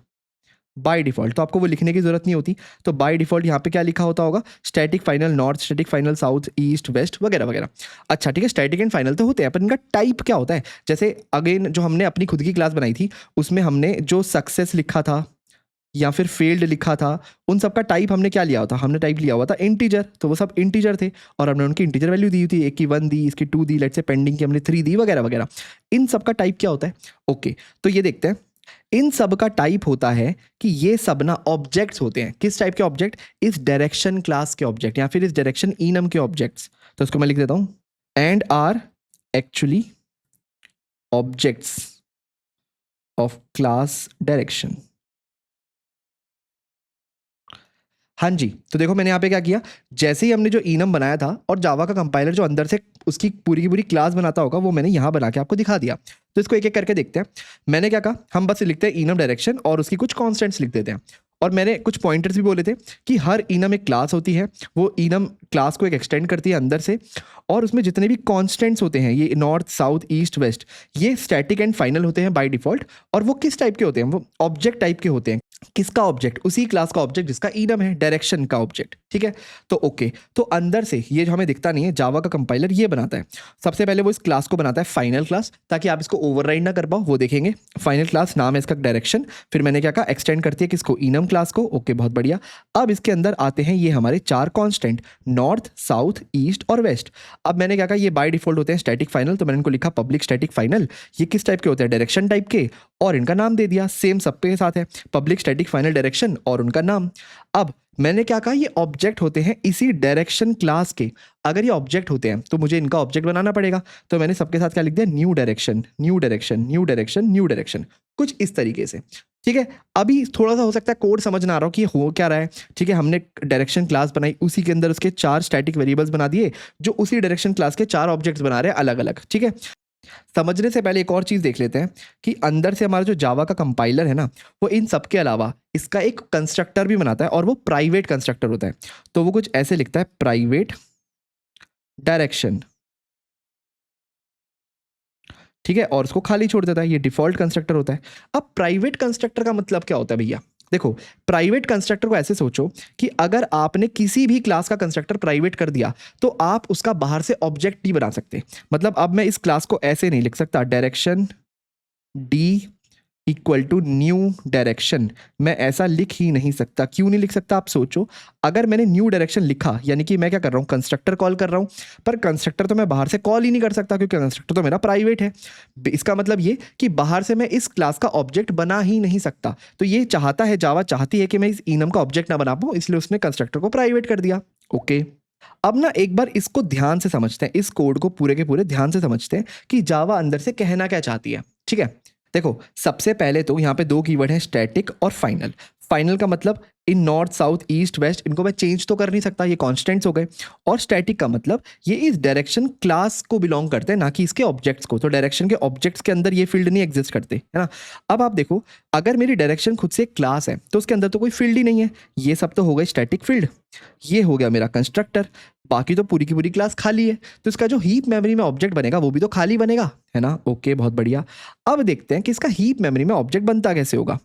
by default. तो आपको वो लिखने की जरूरत नहीं होती। तो बाय डिफॉल्ट यहाँ पे क्या लिखा होता होगा, static final north, static final south, east, west वगैरह वगैरह। अच्छा ठीक है, स्टैटिक एंड फाइनल तो होते हैं, पर इनका टाइप क्या होता है। जैसे अगेन जो हमने अपनी खुद की क्लास बनाई थी, उसमें हमने जो सक्सेस लिखा था, या फिर फेल्ड लिखा था, उन सब का टाइप हमने क्या लिया हुआ था, हमने टाइप लिया हुआ था इंटीजर, तो वो सब इंटीजर थे और हमने उनकी इंटीजर वैल्यू दी थी, एक की 1 दी, इसकी 2 दी, लेट्स से पेंडिंग की हमने 3 दी वगैरह वगैरह। इन सब का टाइप क्या होता है? ओके, तो ये देखते हैं। इन सब का टाइप होता है कि ये सब ना ऑब्जेक्ट्स होते हैं। किस टाइप के ऑब्जेक्ट? इस डायरेक्शन क्लास के ऑब्जेक्ट या फिर इस डायरेक्शन इनम के ऑब्जेक्ट्स। तो इसको मैं लिख देता हूं, and are actually objects of class direction. हाँ जी, तो देखो मैंने यहाँ पे क्या किया, जैसे ही हमने जो इनम बनाया था और जावा का कंपाइलर जो अंदर से उसकी पूरी की पूरी क्लास बनाता होगा वो मैंने यहाँ बना के आपको दिखा दिया। तो इसको एक एक करके देखते हैं। मैंने क्या कहा, हम बस लिखते हैं इनम डायरेक्शन और उसकी कुछ कॉन्स्टेंट्स लिख देते हैं। और मैंने कुछ पॉइंटर्स भी बोले थे कि हर इनम एक क्लास होती है, वो इनम क्लास को एक एक्सटेंड करती है अंदर से, और उसमें जितने भी कॉन्स्टेंट्स होते हैं, ये नॉर्थ साउथ ईस्ट वेस्ट, ये स्टैटिक एंड फाइनल होते हैं बाय डिफॉल्ट। और वो किस टाइप के होते हैं? वो ऑब्जेक्ट टाइप के होते हैं। किसका ऑब्जेक्ट? उसी क्लास का ऑब्जेक्ट जिसका इनम है, डायरेक्शन का ऑब्जेक्ट। ठीक है, तो ओके, तो अंदर से ये जो हमें दिखता नहीं है, जावा का कंपाइलर ये बनाता है। सबसे पहले वो इस क्लास को बनाता है फाइनल क्लास, ताकि आप इसको ओवरराइड ना कर पाओ, वो देखेंगे। फाइनल क्लास नाम है इसका डायरेक्शन। फिर मैंने क्या कहा, एक्सटेंड करती है किसको? इनम क्लास को। ओके, बहुत बढ़िया। अब इसके अंदर आते हैं ये हमारे 4 कांस्टेंट, नॉर्थ साउथ ईस्ट और वेस्ट। अब मैंने क्या कहा, ये बाय डिफॉल्ट होते हैं स्टैटिक फाइनल, तो मैंने इनको लिखा पब्लिक स्टैटिक फाइनल। ये किस टाइप के होते हैं? डायरेक्शन टाइप के, और इनका नाम दे दिया सेम सब के साथ है, पब्लिक स्टैटिक फाइनल डायरेक्शन और उनका नाम। अब मैंने क्या कहा, ये ऑब्जेक्ट होते हैं इसी डायरेक्शन क्लास के। अगर ये ऑब्जेक्ट होते हैं तो मुझे इनका ऑब्जेक्ट बनाना पड़ेगा, तो मैंने सबके साथ क्या लिख दिया, new direction new direction new direction new direction, कुछ इस तरीके से। ठीक है, अभी थोड़ा सा हो सकता है कोड समझ ना आ रहा हो कि ये हो क्या रहा है। ठीक है, हमने डायरेक्शन क्लास बनाई, उसी के अंदर उसके 4 स्टैटिक वेरिएबल्स बना दिए, जो उसी डायरेक्शन क्लास के 4 ऑब्जेक्ट्स बना रहे हैं अलग अलग। ठीक है, समझने से पहले एक और चीज देख लेते हैं कि अंदर से हमारा जो जावा का कंपाइलर है ना, वो इन सब के अलावा इसका एक कंस्ट्रक्टर भी बनाता है, और वो प्राइवेट कंस्ट्रक्टर होता है। तो वो कुछ ऐसे लिखता है, प्राइवेट डायरेक्शन। ठीक है, और उसको खाली छोड़ देता है, ये डिफॉल्ट कंस्ट्रक्टर होता है। अब प्राइवेट कंस्ट्रक्टर का मतलब क्या होता है भैया? देखो, प्राइवेट कंस्ट्रक्टर को ऐसे सोचो कि अगर आपने किसी भी क्लास का कंस्ट्रक्टर प्राइवेट कर दिया तो आप उसका बाहर से ऑब्जेक्ट नहीं बना सकते। मतलब अब मैं इस क्लास को ऐसे नहीं लिख सकता, direction D equal to new direction, मैं ऐसा लिख ही नहीं सकता। क्यों नहीं लिख सकता? आप सोचो, अगर मैंने न्यू डायरेक्शन लिखा, यानी कि मैं क्या कर रहा हूँ, कंस्ट्रक्टर कॉल कर रहा हूँ, पर कंस्ट्रक्टर तो मैं बाहर से कॉल ही नहीं कर सकता क्योंकि कंस्ट्रक्टर तो मेरा प्राइवेट है। इसका मतलब ये कि बाहर से मैं इस क्लास का ऑब्जेक्ट बना ही नहीं सकता। तो ये चाहता है, जावा चाहती है कि मैं इस इनम का ऑब्जेक्ट ना बना पाऊँ, इसलिए उसने कंस्ट्रक्टर को प्राइवेट कर दिया। ओके, अब ना एक बार इसको ध्यान से समझते हैं, इस कोड को पूरे के पूरे ध्यान से समझते हैं कि जावा अंदर से कहना क्या चाहती है। ठीक है, देखो सबसे पहले तो यहाँ पे 2 कीवर्ड है, स्टैटिक और फाइनल। फाइनल का मतलब इन नॉर्थ साउथ ईस्ट वेस्ट, इनको मैं चेंज तो कर नहीं सकता, ये कॉन्स्टेंट्स हो गए। और स्टैटिक का मतलब ये इस डायरेक्शन क्लास को बिलोंग करते हैं, ना कि इसके ऑब्जेक्ट्स को। तो डायरेक्शन के ऑब्जेक्ट्स के अंदर ये फील्ड नहीं एग्जिस्ट करते, है ना। अब आप देखो, अगर मेरी डायरेक्शन खुद से एक क्लास है तो उसके अंदर तो कोई फील्ड ही नहीं है, ये सब तो हो गए स्टैटिक फील्ड। ये हो गया मेरा कंस्ट्रक्टर, बाकी तो पूरी की पूरी क्लास खाली है। तो इसका जो हीप मेमोरी में ऑब्जेक्ट बनेगा वो भी तो खाली बनेगा, है ना। ओके, बहुत बढ़िया। अब देखते हैं कि इसका हीप मेमोरी में ऑब्जेक्ट बनता कैसे होगा।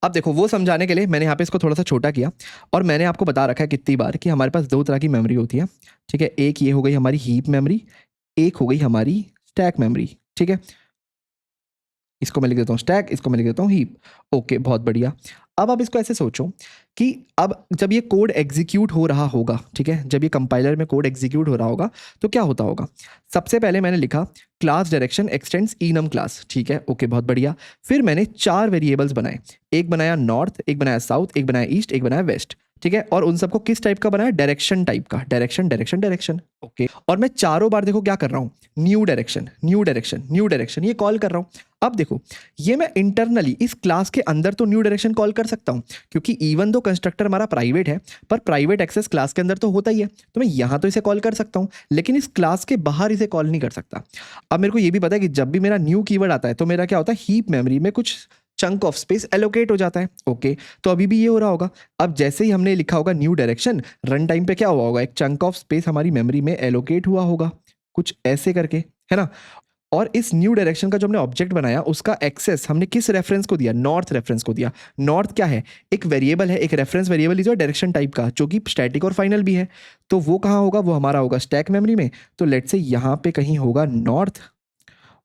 अब देखो, वो समझाने के लिए मैंने यहाँ पे इसको थोड़ा सा छोटा किया, और मैंने आपको बता रखा है कितनी बार कि हमारे पास 2 तरह की मेमोरी होती है। ठीक है, एक ये हो गई हमारी हीप मेमोरी, एक हो गई हमारी स्टैक मेमोरी। ठीक है, इसको मैं लिख देता हूँ स्टैक, इसको मैं लिख देता हूँ हीप। ओके, बहुत बढ़िया। अब आप इसको ऐसे सोचो कि अब जब ये कोड एग्जीक्यूट हो रहा होगा, ठीक है, जब ये कंपाइलर में कोड एग्जीक्यूट हो रहा होगा तो क्या होता होगा। सबसे पहले मैंने लिखा class direction x tends enum class. ठीक है, ओके, बहुत बढ़िया। फिर मैंने 4 वेरिएबल्स बनाए, एक बनाया नॉर्थ, एक बनाया साउथ, एक बनाया ईस्ट, एक बनाया वेस्ट। ठीक है, और उन सबको किस टाइप का बनाया? डायरेक्शन टाइप का, डायरेक्शन डायरेक्शन डायरेक्शन। ओके, और मैं चारों बार देखो क्या कर रहा हूँ, new direction new direction new direction, ये कॉल कर रहा हूँ। अब देखो, ये मैं इंटरनली इस क्लास के अंदर तो न्यू डायरेक्शन कॉल कर सकता हूँ, क्योंकि इवन दो कंस्ट्रक्टर हमारा प्राइवेट है, पर प्राइवेट एक्सेस क्लास के अंदर तो होता ही है, तो मैं यहाँ तो इसे कॉल कर सकता हूँ, लेकिन इस क्लास के बाहर इसे कॉल नहीं कर सकता। अब मेरे को ये भी पता है कि जब भी मेरा न्यू कीवर्ड आता है तो मेरा क्या होता है, हीप मेमोरी में कुछ चंक ऑफ स्पेस एलोकेट हो जाता है। ओके, तो अभी भी ये हो रहा होगा। अब जैसे ही हमने लिखा होगा न्यू डायरेक्शन, रन टाइम पे क्या हुआ होगा, एक चंक ऑफ स्पेस हमारी मेमोरी में एलोकेट हुआ होगा, कुछ ऐसे करके, है ना। और इस न्यू डायरेक्शन का जो हमने ऑब्जेक्ट बनाया, उसका एक्सेस हमने किस रेफरेंस को दिया? नॉर्थ रेफरेंस को दिया। नॉर्थ क्या है? एक वेरिएबल है, एक रेफरेंस वेरिएबल जो डायरेक्शन टाइप का, जो कि स्टैटिक और फाइनल भी है। तो वो कहाँ होगा? वो हमारा होगा स्टैक मेमोरी में। तो लेट्स से यहाँ पे कहीं होगा नॉर्थ,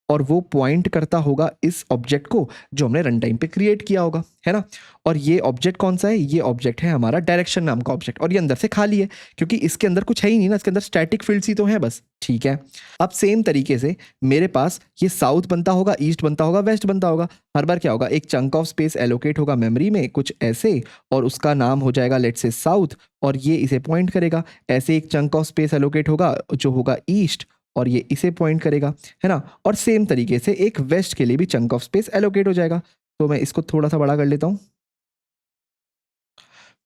और वो पॉइंट करता होगा इस ऑब्जेक्ट को जो हमने रन टाइम पे क्रिएट किया होगा, है ना। और ये ऑब्जेक्ट कौन सा है, ये ऑब्जेक्ट है हमारा डायरेक्शन नाम का ऑब्जेक्ट, और ये अंदर से खाली है क्योंकि इसके अंदर कुछ है ही नहीं ना, इसके अंदर स्टैटिक फील्ड्स ही तो है बस, ठीक है। अब सेम तरीके से मेरे पास ये साउथ बनता होगा, ईस्ट बनता होगा, वेस्ट बनता होगा। हर बार क्या होगा, एक चंक ऑफ स्पेस एलोकेट होगा मेमोरी में कुछ ऐसे, और उसका नाम हो जाएगा लेट्स से साउथ, और ये इसे पॉइंट करेगा। ऐसे एक चंक ऑफ स्पेस एलोकेट होगा जो होगा ईस्ट, और ये इसे पॉइंट करेगा, है ना। और सेम तरीके से एक वेस्ट के लिए भी चंक ऑफ स्पेस एलोकेट हो जाएगा। तो मैं इसको थोड़ा सा बड़ा कर लेता हूं,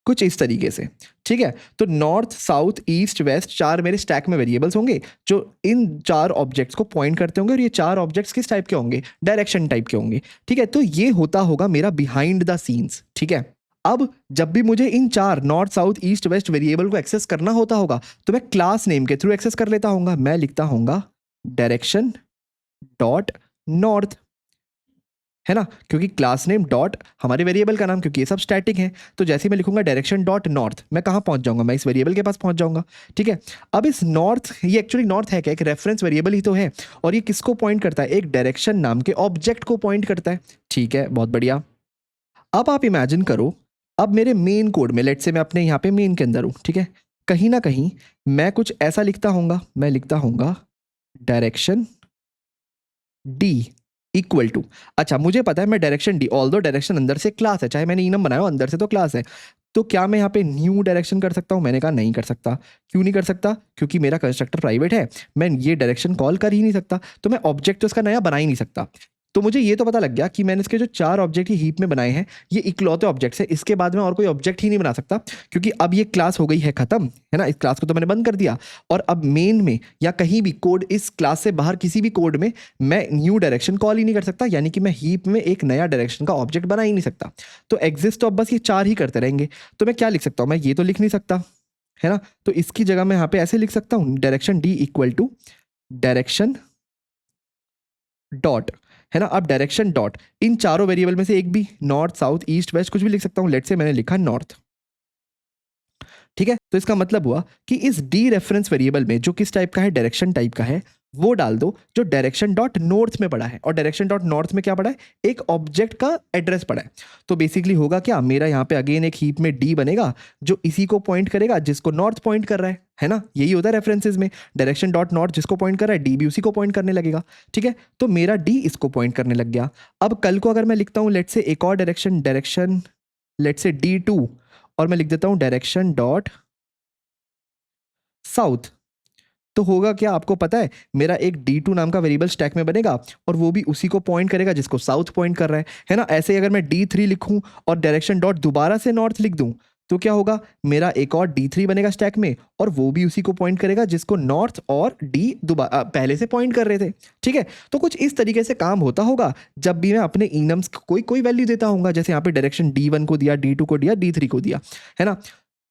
कुछ इस तरीके से, ठीक है। तो नॉर्थ, साउथ, ईस्ट, वेस्ट, चार मेरे स्टैक में वेरिएबल्स होंगे जो इन चार ऑब्जेक्ट्स को पॉइंट करते होंगे, और ये चार ऑब्जेक्ट्स किस टाइप के होंगे, डायरेक्शन टाइप के होंगे, ठीक है। तो ये होता होगा मेरा बिहाइंड द सीन्स, ठीक है। अब जब भी मुझे इन चार north, south, east, west variable को एक्सेस करना होता होगा तो मैं क्लास नेम के थ्रू एक्सेस कर लेता हूँ। मैं लिखता हूँ डायरेक्शन डॉट नॉर्थ, है ना, क्योंकि क्लास नेम डॉट हमारे वेरिएबल का नाम, क्योंकि ये सब स्टैटिक है। तो जैसे ही मैं लिखूंगा डायरेक्शन डॉट नॉर्थ, मैं कहाँ पहुंच जाऊंगा, मैं इस वेरिएबल के पास पहुंच जाऊंगा, ठीक है। अब इस नॉर्थ, ये एक्चुअली नॉर्थ है क्या, एक रेफरेंस वेरिएबल ही तो है, और ये किसको पॉइंट करता है, एक डायरेक्शन नाम के ऑब्जेक्ट को पॉइंट करता है, ठीक है, बहुत बढ़िया। अब आप इमेजिन करो, अब मेरे मेन कोड में, लेट्स से मैं अपने यहाँ पे मेन के अंदर हूँ, ठीक है, कहीं ना कहीं मैं कुछ ऐसा लिखता हूँगा, मैं लिखता हूँगा डायरेक्शन डी इक्वल टू, अच्छा मुझे पता है मैं डायरेक्शन डी, ऑल्दो डायरेक्शन अंदर से क्लास है, चाहे मैंने इनम बनाया हो अंदर से तो क्लास है, तो क्या मैं यहाँ पे न्यू डायरेक्शन कर सकता हूँ, मैंने कहा नहीं कर सकता। क्यों नहीं कर सकता, क्योंकि मेरा कंस्ट्रक्टर प्राइवेट है, मैं ये डायरेक्शन कॉल कर ही नहीं सकता, तो मैं ऑब्जेक्ट तो उसका नया बना ही नहीं सकता। तो मुझे ये तो पता लग गया कि मैंने इसके जो चार ऑब्जेक्ट ही हीप में बनाए हैं ये इकलौते ऑब्जेक्ट्स हैं, इसके बाद में और कोई ऑब्जेक्ट ही नहीं बना सकता, क्योंकि अब ये क्लास हो गई है खत्म, है ना, इस क्लास को तो मैंने बंद कर दिया। और अब मेन में या कहीं भी कोड, इस क्लास से बाहर किसी भी कोड में मैं न्यू डायरेक्शन कॉल ही नहीं कर सकता, यानी कि मैं हीप में एक नया डायरेक्शन का ऑब्जेक्ट बना ही नहीं सकता। तो एग्जिस्ट तो अब बस ये चार ही करते रहेंगे। तो मैं क्या लिख सकता हूँ, मैं ये तो लिख नहीं सकता, है ना, तो इसकी जगह मैं यहाँ पे ऐसे लिख सकता हूँ direction D equal to direction dot, है ना। अब डायरेक्शन डॉट इन चारों वेरिएबल में से एक भी, नॉर्थ, साउथ, ईस्ट, वेस्ट, कुछ भी लिख सकता हूं। लेट्स से मैंने लिखा नॉर्थ, ठीक है। तो इसका मतलब हुआ कि इस डी रेफरेंस वेरिएबल में जो किस टाइप का है, डायरेक्शन टाइप का है, वो डाल दो जो डायरेक्शन डॉट नॉर्थ में पड़ा है। और डायरेक्शन डॉट नॉर्थ में क्या पड़ा है, एक ऑब्जेक्ट का एड्रेस पड़ा है। तो बेसिकली होगा क्या, मेरा यहाँ पे अगेन एक हीप में डी बनेगा जो इसी को पॉइंट करेगा जिसको नॉर्थ पॉइंट कर रहा है ना। यही होता है रेफरेंसेज में, डायरेक्शन डॉट नॉर्थ जिसको पॉइंट कर रहा है डी भी उसी को पॉइंट करने लगेगा, ठीक है। तो मेरा डी इसको पॉइंट करने लग गया। अब कल को अगर मैं लिखता हूँ लेट्स से एक और डायरेक्शन लेट्स से D2, और मैं लिख देता हूँ डायरेक्शन डॉट साउथ, तो होगा क्या, आपको पता है मेरा एक D2 नाम का वेरिएबल स्टैक में बनेगा और वो भी उसी को पॉइंट करेगा जिसको साउथ पॉइंट कर रहा है ना। ऐसे ही अगर मैं D3 लिखूं और डायरेक्शन डॉट दोबारा से नॉर्थ लिख दूं तो क्या होगा, मेरा एक और D3 बनेगा स्टैक में और वो भी उसी को पॉइंट करेगा जिसको नॉर्थ और डी दोबारा पहले से पॉइंट कर रहे थे, ठीक है। तो कुछ इस तरीके से काम होता होगा जब भी मैं अपने इनम्स कोई कोई वैल्यू देता हूँ, जैसे यहाँ पे डायरेक्शन D1 को दिया, D2 को दिया, D3 को दिया, है ना।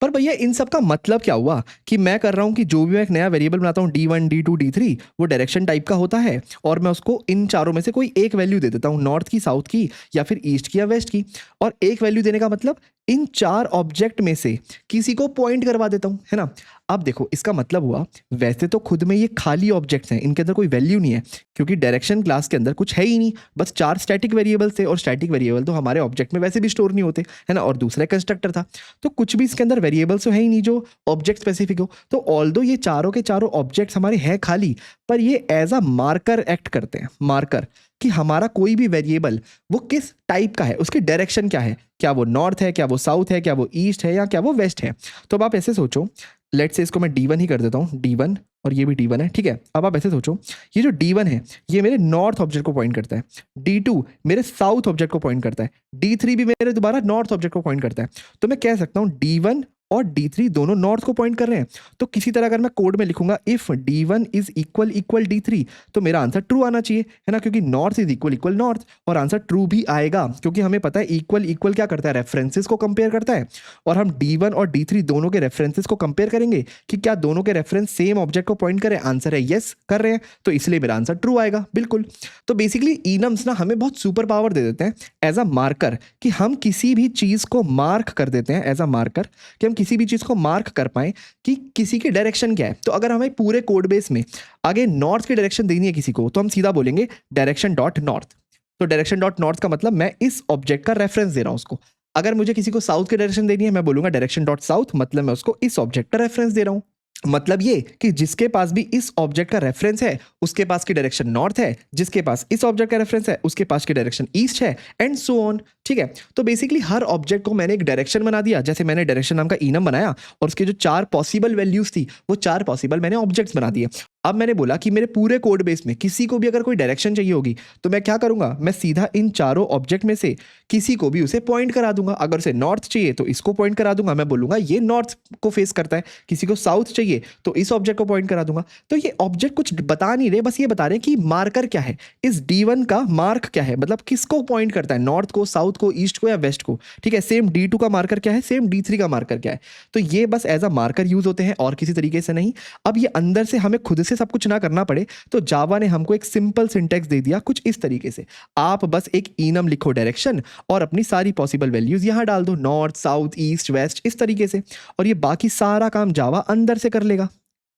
पर भैया इन सब का मतलब क्या हुआ कि मैं कर रहा हूं कि जो भी मैं एक नया वेरिएबल बनाता हूं D1, D2, D3 वो डायरेक्शन टाइप का होता है, और मैं उसको इन चारों में से कोई एक वैल्यू दे देता हूं, नॉर्थ की, साउथ की, या फिर ईस्ट की या वेस्ट की। और एक वैल्यू देने का मतलब इन चार ऑब्जेक्ट में से किसी को पॉइंट करवा देता हूं, है ना। अब देखो इसका मतलब हुआ, वैसे तो खुद में ये खाली ऑब्जेक्ट्स हैं, इनके अंदर कोई वैल्यू नहीं है, क्योंकि डायरेक्शन क्लास के अंदर कुछ है ही नहीं, बस चार स्टैटिक वेरिएबल थे, और स्टैटिक वेरिएबल तो हमारे ऑब्जेक्ट में वैसे भी स्टोर नहीं होते, है ना। और दूसरा कंस्ट्रक्टर था, तो कुछ भी इसके अंदर वेरिएबल्स तो है ही नहीं जो ऑब्जेक्ट स्पेसिफिक हो। तो ऑल्दो ये चारों के चारों ऑब्जेक्ट्स हमारे हैं खाली, पर ये एज अ मार्कर एक्ट करते हैं, मार्कर, कि हमारा कोई भी वेरिएबल वो किस टाइप का है, उसकी डायरेक्शन क्या है, क्या वो नॉर्थ है, क्या वो साउथ है, क्या वो ईस्ट है, या क्या वो वेस्ट है। तो अब आप ऐसे सोचो, लेट्स से इसको मैं D1 ही कर देता हूँ, D1, और ये भी D1 है, ठीक है। अब आप ऐसे सोचो, ये जो D1 है ये मेरे नॉर्थ ऑब्जेक्ट को पॉइंट करता है, D2 मेरे साउथ ऑब्जेक्ट को पॉइंट करता है, D3 भी मेरे दोबारा नॉर्थ ऑब्जेक्ट को पॉइंट करता है। तो मैं कह सकता हूँ D1 और D3 दोनों नॉर्थ को पॉइंट कर रहे हैं। तो किसी तरह अगर मैं कोड में लिखूंगा if D1 is equal D3, तो मेरा आंसर ट्रू आना चाहिए, है ना, क्योंकि नॉर्थ इज इक्वल नॉर्थ, और आंसर ट्रू भी आएगा, क्योंकि हमें पता है इक्वल क्या करता है, रेफरेंसेस को कंपेयर करता है। और हम D1 और D3 दोनों के रेफरेंसेस को कंपेयर करेंगे कि क्या दोनों के रेफरेंस सेम ऑब्जेक्ट को पॉइंट करें, आंसर है यस कर रहे हैं, तो इसलिए मेरा आंसर ट्रू आएगा, बिल्कुल। तो बेसिकली इनम्स ना हमें बहुत सुपर पावर दे देते हैं एज अ मार्कर, कि हम किसी भी चीज को मार्क कर देते हैं एज अ मार्कर, कि हम किसी भी चीज़ को मार्क कर पाएँ कि किसी की डायरेक्शन क्या है। तो अगर हमें पूरे कोड बेस में आगे नॉर्थ की डायरेक्शन देनी है किसी को, तो हम सीधा बोलेंगे डायरेक्शन डॉट नॉर्थ। तो डायरेक्शन डॉट नॉर्थ का मतलब मैं इस ऑब्जेक्ट का रेफरेंस दे रहा हूँ उसको। अगर मुझे किसी को साउथ की डायरेक्शन देनी है, मैं बोलूंगा डायरेक्शन डॉट साउथ, मतलब मैं उसको इस ऑब्जेक्ट का रेफरेंस दे रहा हूँ। मतलब ये कि जिसके पास भी इस ऑब्जेक्ट का रेफरेंस है उसके पास की डायरेक्शन नॉर्थ है, जिसके पास इस ऑब्जेक्ट का रेफरेंस है उसके पास की डायरेक्शन ईस्ट है, एंड सो ऑन। ठीक है, तो बेसिकली हर ऑब्जेक्ट को मैंने एक डायरेक्शन बना दिया। जैसे मैंने डायरेक्शन नाम का इनम बनाया और उसके जो 4 पॉसिबल वैल्यूज थी वो 4 पॉसिबल मैंने ऑब्जेक्ट्स बना दिए। अब मैंने बोला कि मेरे पूरे कोड बेस में किसी को भी अगर कोई डायरेक्शन चाहिए होगी तो मैं क्या करूंगा, मैं सीधा इन चारों ऑब्जेक्ट में से किसी को भी उसे पॉइंट करा दूंगा। अगर उसे नॉर्थ चाहिए तो इसको पॉइंट करा दूंगा, मैं बोलूंगा ये नॉर्थ को फेस करता है। किसी को साउथ चाहिए तो इस ऑब्जेक्ट को पॉइंट करा दूंगा। तो ये ऑब्जेक्ट कुछ बता नहीं रहे, बस ये बता रहे हैं कि मार्कर क्या है, इस D1 का मार्क क्या है, मतलब किसको पॉइंट करता है, नॉर्थ को, साउथ को, ईस्ट को या वेस्ट को। ठीक है, सेम D2 का मार्कर क्या है, सेम D3 का मार्कर क्या है। तो ये बस एज अ मार्कर यूज होते हैं और किसी तरीके से नहीं। अब ये अंदर से हमें खुद से सब कुछ ना करना पड़े तो जावा ने हमको एक सिंपल सिंटेक्स दे दिया कुछ इस तरीके से। आप बस एक इनम लिखो डायरेक्शन और अपनी सारी पॉसिबल वैल्यूज यहां डाल दो, नॉर्थ, साउथ, ईस्ट, वेस्ट, इस तरीके से, और ये बाकी सारा काम जावा अंदर से कर लेगा,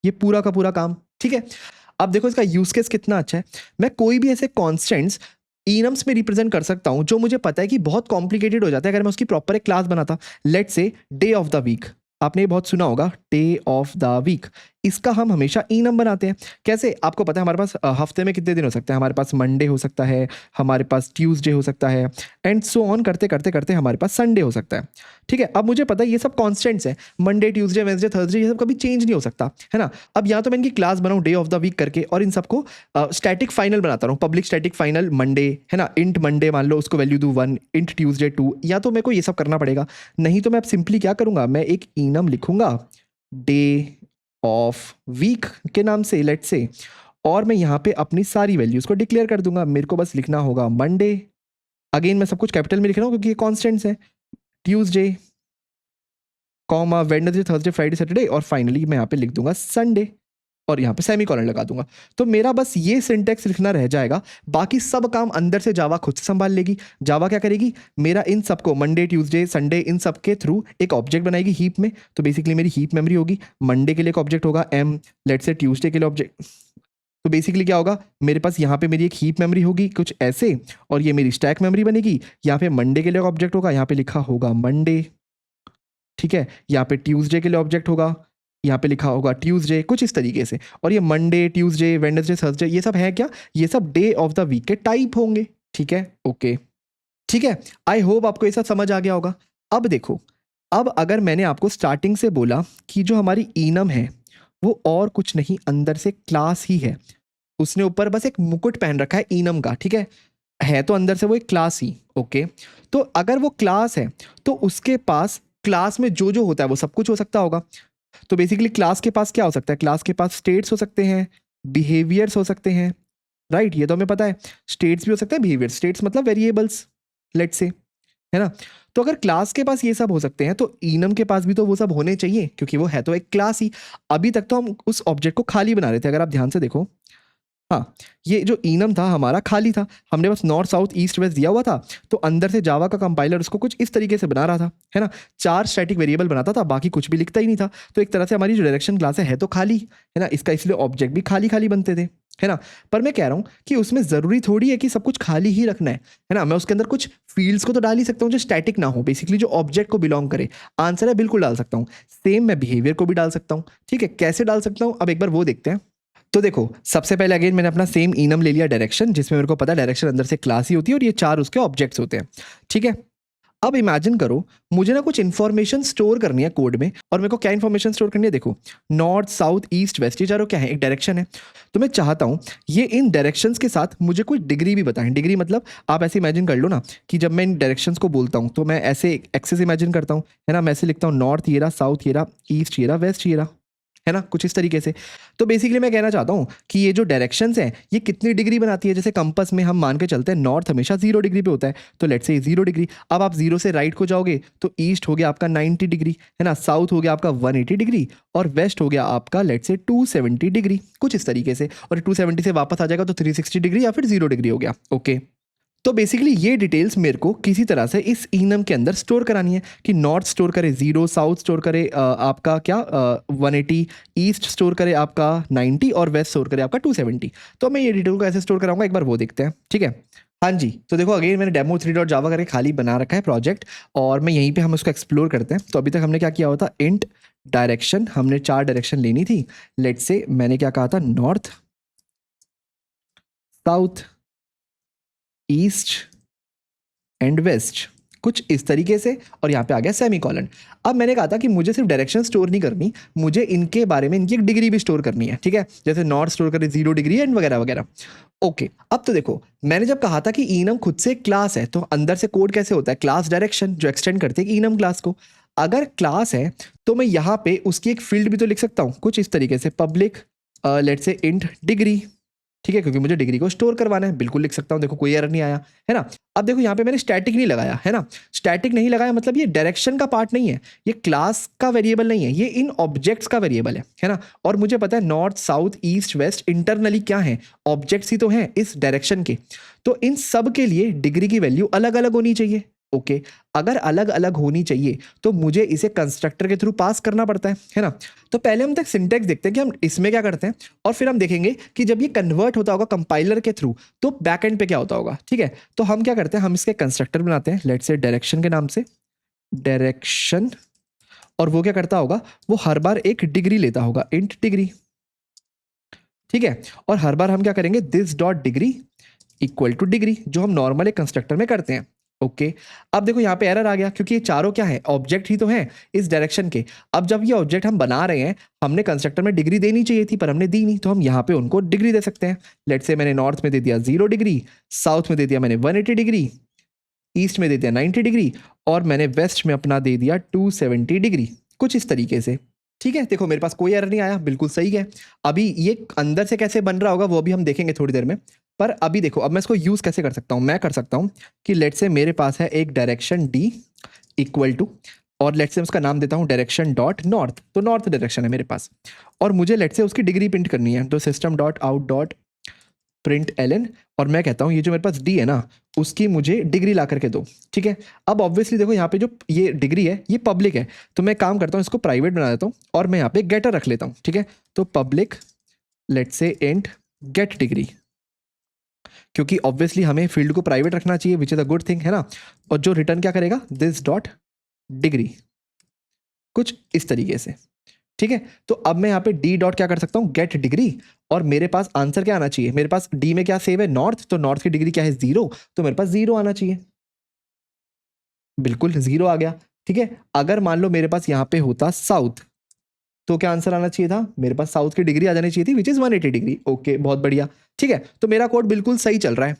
ये पूरा का पूरा काम। ठीक है, अब देखो इसका यूज केस कितना अच्छा है। मैं कोई भी ऐसे कॉन्स्टेंट्स इनम्स में रिप्रेजेंट कर सकता हूं जो मुझे पता है कि बहुत कॉम्प्लिकेटेड हो जाता है अगर मैं उसकी प्रॉपर एक क्लास बनाता। Let's say day of the week, आपने ये बहुत सुना होगा, डे ऑफ द वीक, इसका हम हमेशा इनम बनाते हैं। कैसे, आपको पता है हमारे पास हफ्ते में कितने दिन हो सकते हैं, हमारे पास मंडे हो सकता है, हमारे पास ट्यूसडे हो सकता है, एंड सो ऑन करते करते करते हमारे पास संडे हो सकता है। ठीक है, अब मुझे पता है ये सब कॉन्स्टेंट्स हैं, मंडे, ट्यूसडे, वेडनेसडे, थर्सडे, ये सब कभी चेंज नहीं हो सकता है ना। अब या तो मैं इनकी क्लास बनाऊं डे ऑफ द वीक करके और इन सबको स्टैटिक फाइनल बनाता रहूं, पब्लिक स्टैटिक फाइनल मंडे है ना, इंट मंडे मान लो, उसको वैल्यू दूं 1, इंट ट्यूसडे 2, या तो मेरे को ये सब करना पड़ेगा। नहीं तो मैं अब सिंपली क्या करूंगा, मैं एक इनम लिखूंगा डे ऑफ वीक के नाम से, लेट से, और मैं यहाँ पे अपनी सारी वैल्यूज को डिक्लेयर कर दूंगा। मेरे को बस लिखना होगा मंडे, अगेन मैं सब कुछ कैपिटल में लिख रहा हूँ क्योंकि ये कॉन्स्टेंट्स है, Tuesday, comma, Wednesday, Thursday, Friday, Saturday, और फाइनली मैं यहाँ पे लिख दूंगा संडे और यहाँ पे सेमीकोलन लगा दूंगा। तो मेरा बस ये सिंटेक्स लिखना रह जाएगा, बाकी सब काम अंदर से जावा खुद से संभाल लेगी। जावा क्या करेगी, मेरा इन सबको मंडे, ट्यूसडे, संडे, इन सब के थ्रू एक ऑब्जेक्ट बनाएगी हीप में। तो बेसिकली मेरी हीप मेमोरी होगी, मंडे के लिए एक ऑब्जेक्ट होगा m, लेट से ट्यूसडे के लिए ऑब्जेक्ट, तो बेसिकली क्या होगा, मेरे पास यहाँ पे मेरी एक हीप मेमोरी होगी कुछ ऐसे, और ये मेरी स्टैक मेमोरी बनेगी। यहाँ पे मंडे के लिए ऑब्जेक्ट होगा, यहाँ पे लिखा होगा मंडे, ठीक है, यहाँ पे ट्यूसडे के लिए ऑब्जेक्ट होगा, यहाँ पे लिखा होगा ट्यूसडे, कुछ इस तरीके से। और ये मंडे, ट्यूसडे, वेडनेसडे, थर्सडे, ये सब है क्या, ये सब डे ऑफ द वीक के टाइप होंगे। ठीक है, ओके, ठीक है, आई होप आपको ये सब समझ आ गया होगा। अब देखो, अब अगर मैंने आपको स्टार्टिंग से बोला कि जो हमारी इनम है वो और कुछ नहीं, अंदर से क्लास ही है, उसने ऊपर बस एक मुकुट पहन रखा है इनम का, ठीक है तो अंदर से वो एक क्लास ही, ओके। तो अगर वो क्लास है तो उसके पास क्लास में जो जो होता है वो सब कुछ हो सकता होगा। तो बेसिकली क्लास के पास क्या हो सकता है, क्लास के पास स्टेट्स हो सकते हैं, बिहेवियर्स हो सकते हैं, राइट, ये तो हमें पता है। स्टेट्स भी हो सकते हैं, बिहेवियर, स्टेट्स मतलब वेरिएबल्स, लेट्स से, है ना। तो अगर क्लास के पास ये सब हो सकते हैं तो इनम के पास भी तो वो सब होने चाहिए, क्योंकि वो है तो एक क्लास ही। अभी तक तो हम उस ऑब्जेक्ट को खाली बना रहे थे, अगर आप ध्यान से देखो, हाँ, ये जो इनम था हमारा खाली था, हमने बस नॉर्थ, साउथ, ईस्ट, वेस्ट दिया हुआ था। तो अंदर से जावा का कंपाइलर उसको कुछ इस तरीके से बना रहा था, है ना, 4 स्टैटिक वेरिएबल बनाता था, बाकी कुछ भी लिखता ही नहीं था। तो एक तरह से हमारी जो डायरेक्शन क्लास है तो खाली, है ना, इसका इसलिए ऑब्जेक्ट भी खाली खाली बनते थे, है ना। पर मैं कह रहा हूँ कि उसमें ज़रूरी थोड़ी है कि सब कुछ खाली ही रखना है ना। मैं उसके अंदर कुछ फील्ड्स को तो डाल ही सकता हूँ जो स्टैटिक ना हो, बेसिकली जो ऑब्जेक्ट को बिलोंग करे। आंसर है बिल्कुल डाल सकता हूँ। सेम मैं बिहेवियर को भी डाल सकता हूँ, ठीक है। कैसे डाल सकता हूँ, अब एक बार वो देखते हैं। तो देखो, सबसे पहले अगेन मैंने अपना सेम इनम ले लिया डायरेक्शन, जिसमें मेरे को पता है डायरेक्शन अंदर से क्लास ही होती है और ये 4 उसके ऑब्जेक्ट्स होते हैं, ठीक है। अब इमेजिन करो मुझे ना कुछ इन्फॉर्मेशन स्टोर करनी है कोड में, और मेरे को क्या इन्फॉर्मेशन स्टोर करनी है, देखो नॉर्थ, साउथ, ईस्ट, वेस्ट, ये चारों क्या है, एक डायरेक्शन है। तो मैं चाहता हूँ ये इन डायरेक्शंस के साथ मुझे कोई डिग्री भी बताएं। डिग्री मतलब आप ऐसे इमेजिन कर लो ना कि जब मैं इन डायरेक्शंस को बोलता हूँ तो मैं ऐसे एक्सेस इमेजिन करता हूँ, है ना। मैं ऐसे लिखता हूँ नॉर्थ ये रहा, साउथ ये रहा, ईस्ट ये रहा, वेस्ट ये रहा, है ना, कुछ इस तरीके से। तो बेसिकली मैं कहना चाहता हूँ कि ये जो डायरेक्शंस हैं ये कितनी डिग्री बनाती है। जैसे कंपास में हम मान के चलते हैं नॉर्थ हमेशा 0 डिग्री पे होता है, तो लेट्स से 0 डिग्री। अब आप 0 से राइट को जाओगे तो ईस्ट हो गया आपका 90 डिग्री, है ना, साउथ हो गया आपका 180 डिग्री, और वेस्ट हो गया आपका लेट्स से 270 डिग्री, कुछ इस तरीके से। और 270 से वापस आ जाएगा तो 360 डिग्री या फिर 0 डिग्री हो गया, ओके। तो बेसिकली ये डिटेल्स मेरे को किसी तरह से इस इनम के अंदर स्टोर करानी है कि नॉर्थ स्टोर करे 0, साउथ स्टोर करे आपका क्या 180, ईस्ट स्टोर करे आपका 90 और वेस्ट स्टोर करे आपका 270। तो मैं ये डिटेल को ऐसे स्टोर कराऊंगा, एक बार वो देखते हैं, ठीक है। हाँ जी, तो देखो अगेन मैंने demo3.java करके खाली बना रखा है प्रोजेक्ट, और मैं यहीं पे हम उसको एक्सप्लोर करते हैं। तो अभी तक हमने क्या किया हुआ था, इंट डायरेक्शन, हमने 4 डायरेक्शन लेनी थी। लेट्स से मैंने क्या कहा था, north, south, east and west, कुछ इस तरीके से, और यहाँ पे आ गया सेमीकोलन। अब मैंने कहा था कि मुझे सिर्फ डायरेक्शन स्टोर नहीं करनी, मुझे इनके बारे में इनकी एक डिग्री भी स्टोर करनी है, ठीक है। जैसे नॉर्थ स्टोर करे 0 डिग्री एंड वगैरह वगैरह। ओके, अब तो देखो मैंने जब कहा था कि इनम खुद से क्लास है, तो अंदर से कोड कैसे होता है, क्लास डायरेक्शन जो एक्सटेंड करते हैं इनम क्लास को। अगर क्लास है तो मैं यहाँ पे उसकी एक फील्ड भी तो लिख सकता हूँ कुछ इस तरीके से, public let's say int degree, ठीक है, क्योंकि मुझे डिग्री को स्टोर करवाना है, बिल्कुल लिख सकता हूँ, देखो कोई एरर नहीं आया है ना। अब देखो यहाँ पे मैंने स्टैटिक नहीं लगाया है ना, स्टैटिक नहीं लगाया मतलब ये डायरेक्शन का पार्ट नहीं है, ये क्लास का वेरिएबल नहीं है, ये इन ऑब्जेक्ट्स का वेरिएबल है ना। और मुझे पता है north, south, east, west internally क्या है, ऑब्जेक्ट्स ही तो हैं इस डायरेक्शन के। तो इन सब के लिए डिग्री की वैल्यू अलग अलग होनी चाहिए। ओके, अगर अलग अलग होनी चाहिए तो मुझे इसे कंस्ट्रक्टर के थ्रू पास करना पड़ता है ना। तो पहले हम तक सिंटैक्स देखते हैं कि हम इसमें क्या करते हैं, और फिर हम देखेंगे कि जब ये कन्वर्ट होता होगा कंपाइलर के थ्रू तो बैक एंड पे क्या होता होगा, ठीक है। तो हम क्या करते हैं, हम इसके कंस्ट्रक्टर बनाते हैं, लेट्स से डायरेक्शन के नाम से, डायरेक्शन, और वो क्या करता होगा, वो हर बार एक डिग्री लेता होगा, इंट डिग्री, ठीक है। और हर बार हम क्या करेंगे, this dot degree equal two degree, जो हम नॉर्मल एक कंस्ट्रक्टर में करते हैं। ओके, अब देखो यहाँ पे एरर आ गया, क्योंकि ये चारों क्या है, ऑब्जेक्ट ही तो हैं इस डायरेक्शन के। अब जब ये ऑब्जेक्ट हम बना रहे हैं, हमने कंस्ट्रक्टर में डिग्री देनी चाहिए थी पर हमने दी नहीं, तो हम यहाँ पे उनको डिग्री दे सकते हैं। लेट्स से मैंने नॉर्थ में दे दिया 0 डिग्री, साउथ में दे दिया मैंने 180 डिग्री, ईस्ट में दे दिया 90 डिग्री, और मैंने वेस्ट में अपना दे दिया 270 डिग्री, कुछ इस तरीके से, ठीक है। देखो मेरे पास कोई एरर नहीं आया, बिल्कुल सही है। अभी ये अंदर से कैसे बन रहा होगा वो भी हम देखेंगे थोड़ी देर में, पर अभी देखो अब मैं इसको यूज कैसे कर सकता हूँ। मैं कर सकता हूँ कि लेट से मेरे पास है एक डायरेक्शन डी इक्वल टू, और लेट से उसका नाम देता हूँ डायरेक्शन डॉट नॉर्थ, तो नॉर्थ डायरेक्शन है मेरे पास, और मुझे लेट से उसकी डिग्री प्रिंट करनी है, तो system dot out dot print ln, और मैं कहता हूँ ये जो मेरे पास डी है ना, उसकी मुझे डिग्री ला करके दो, ठीक है। अब ऑब्वियसली देखो यहाँ पे जो ये डिग्री है ये पब्लिक है, तो मैं काम करता हूँ इसको प्राइवेट बना देता हूँ, और मैं यहाँ पे गेटर रख लेता हूँ, ठीक है। तो public let's say int get degree, क्योंकि ऑब्वियसली हमें फील्ड को प्राइवेट रखना चाहिए, which is a good thing है ना। और जो रिटर्न क्या करेगा, दिस डॉट डिग्री, कुछ इस तरीके से, ठीक है। तो अब मैं यहाँ पे डी डॉट क्या कर सकता हूँ, गेट डिग्री, और मेरे पास आंसर क्या आना चाहिए, मेरे पास डी में क्या सेव है, नॉर्थ, तो नॉर्थ की डिग्री क्या है 0, तो मेरे पास 0 आना चाहिए, बिल्कुल 0 आ गया, ठीक है। अगर मान लो मेरे पास यहाँ पे होता साउथ, तो क्या आंसर आना चाहिए था, मेरे पास साउथ की डिग्री आ जानी चाहिए थी, विच इज 180 डिग्री। ओके, बहुत बढ़िया, ठीक है। तो मेरा कोड बिल्कुल सही चल रहा है।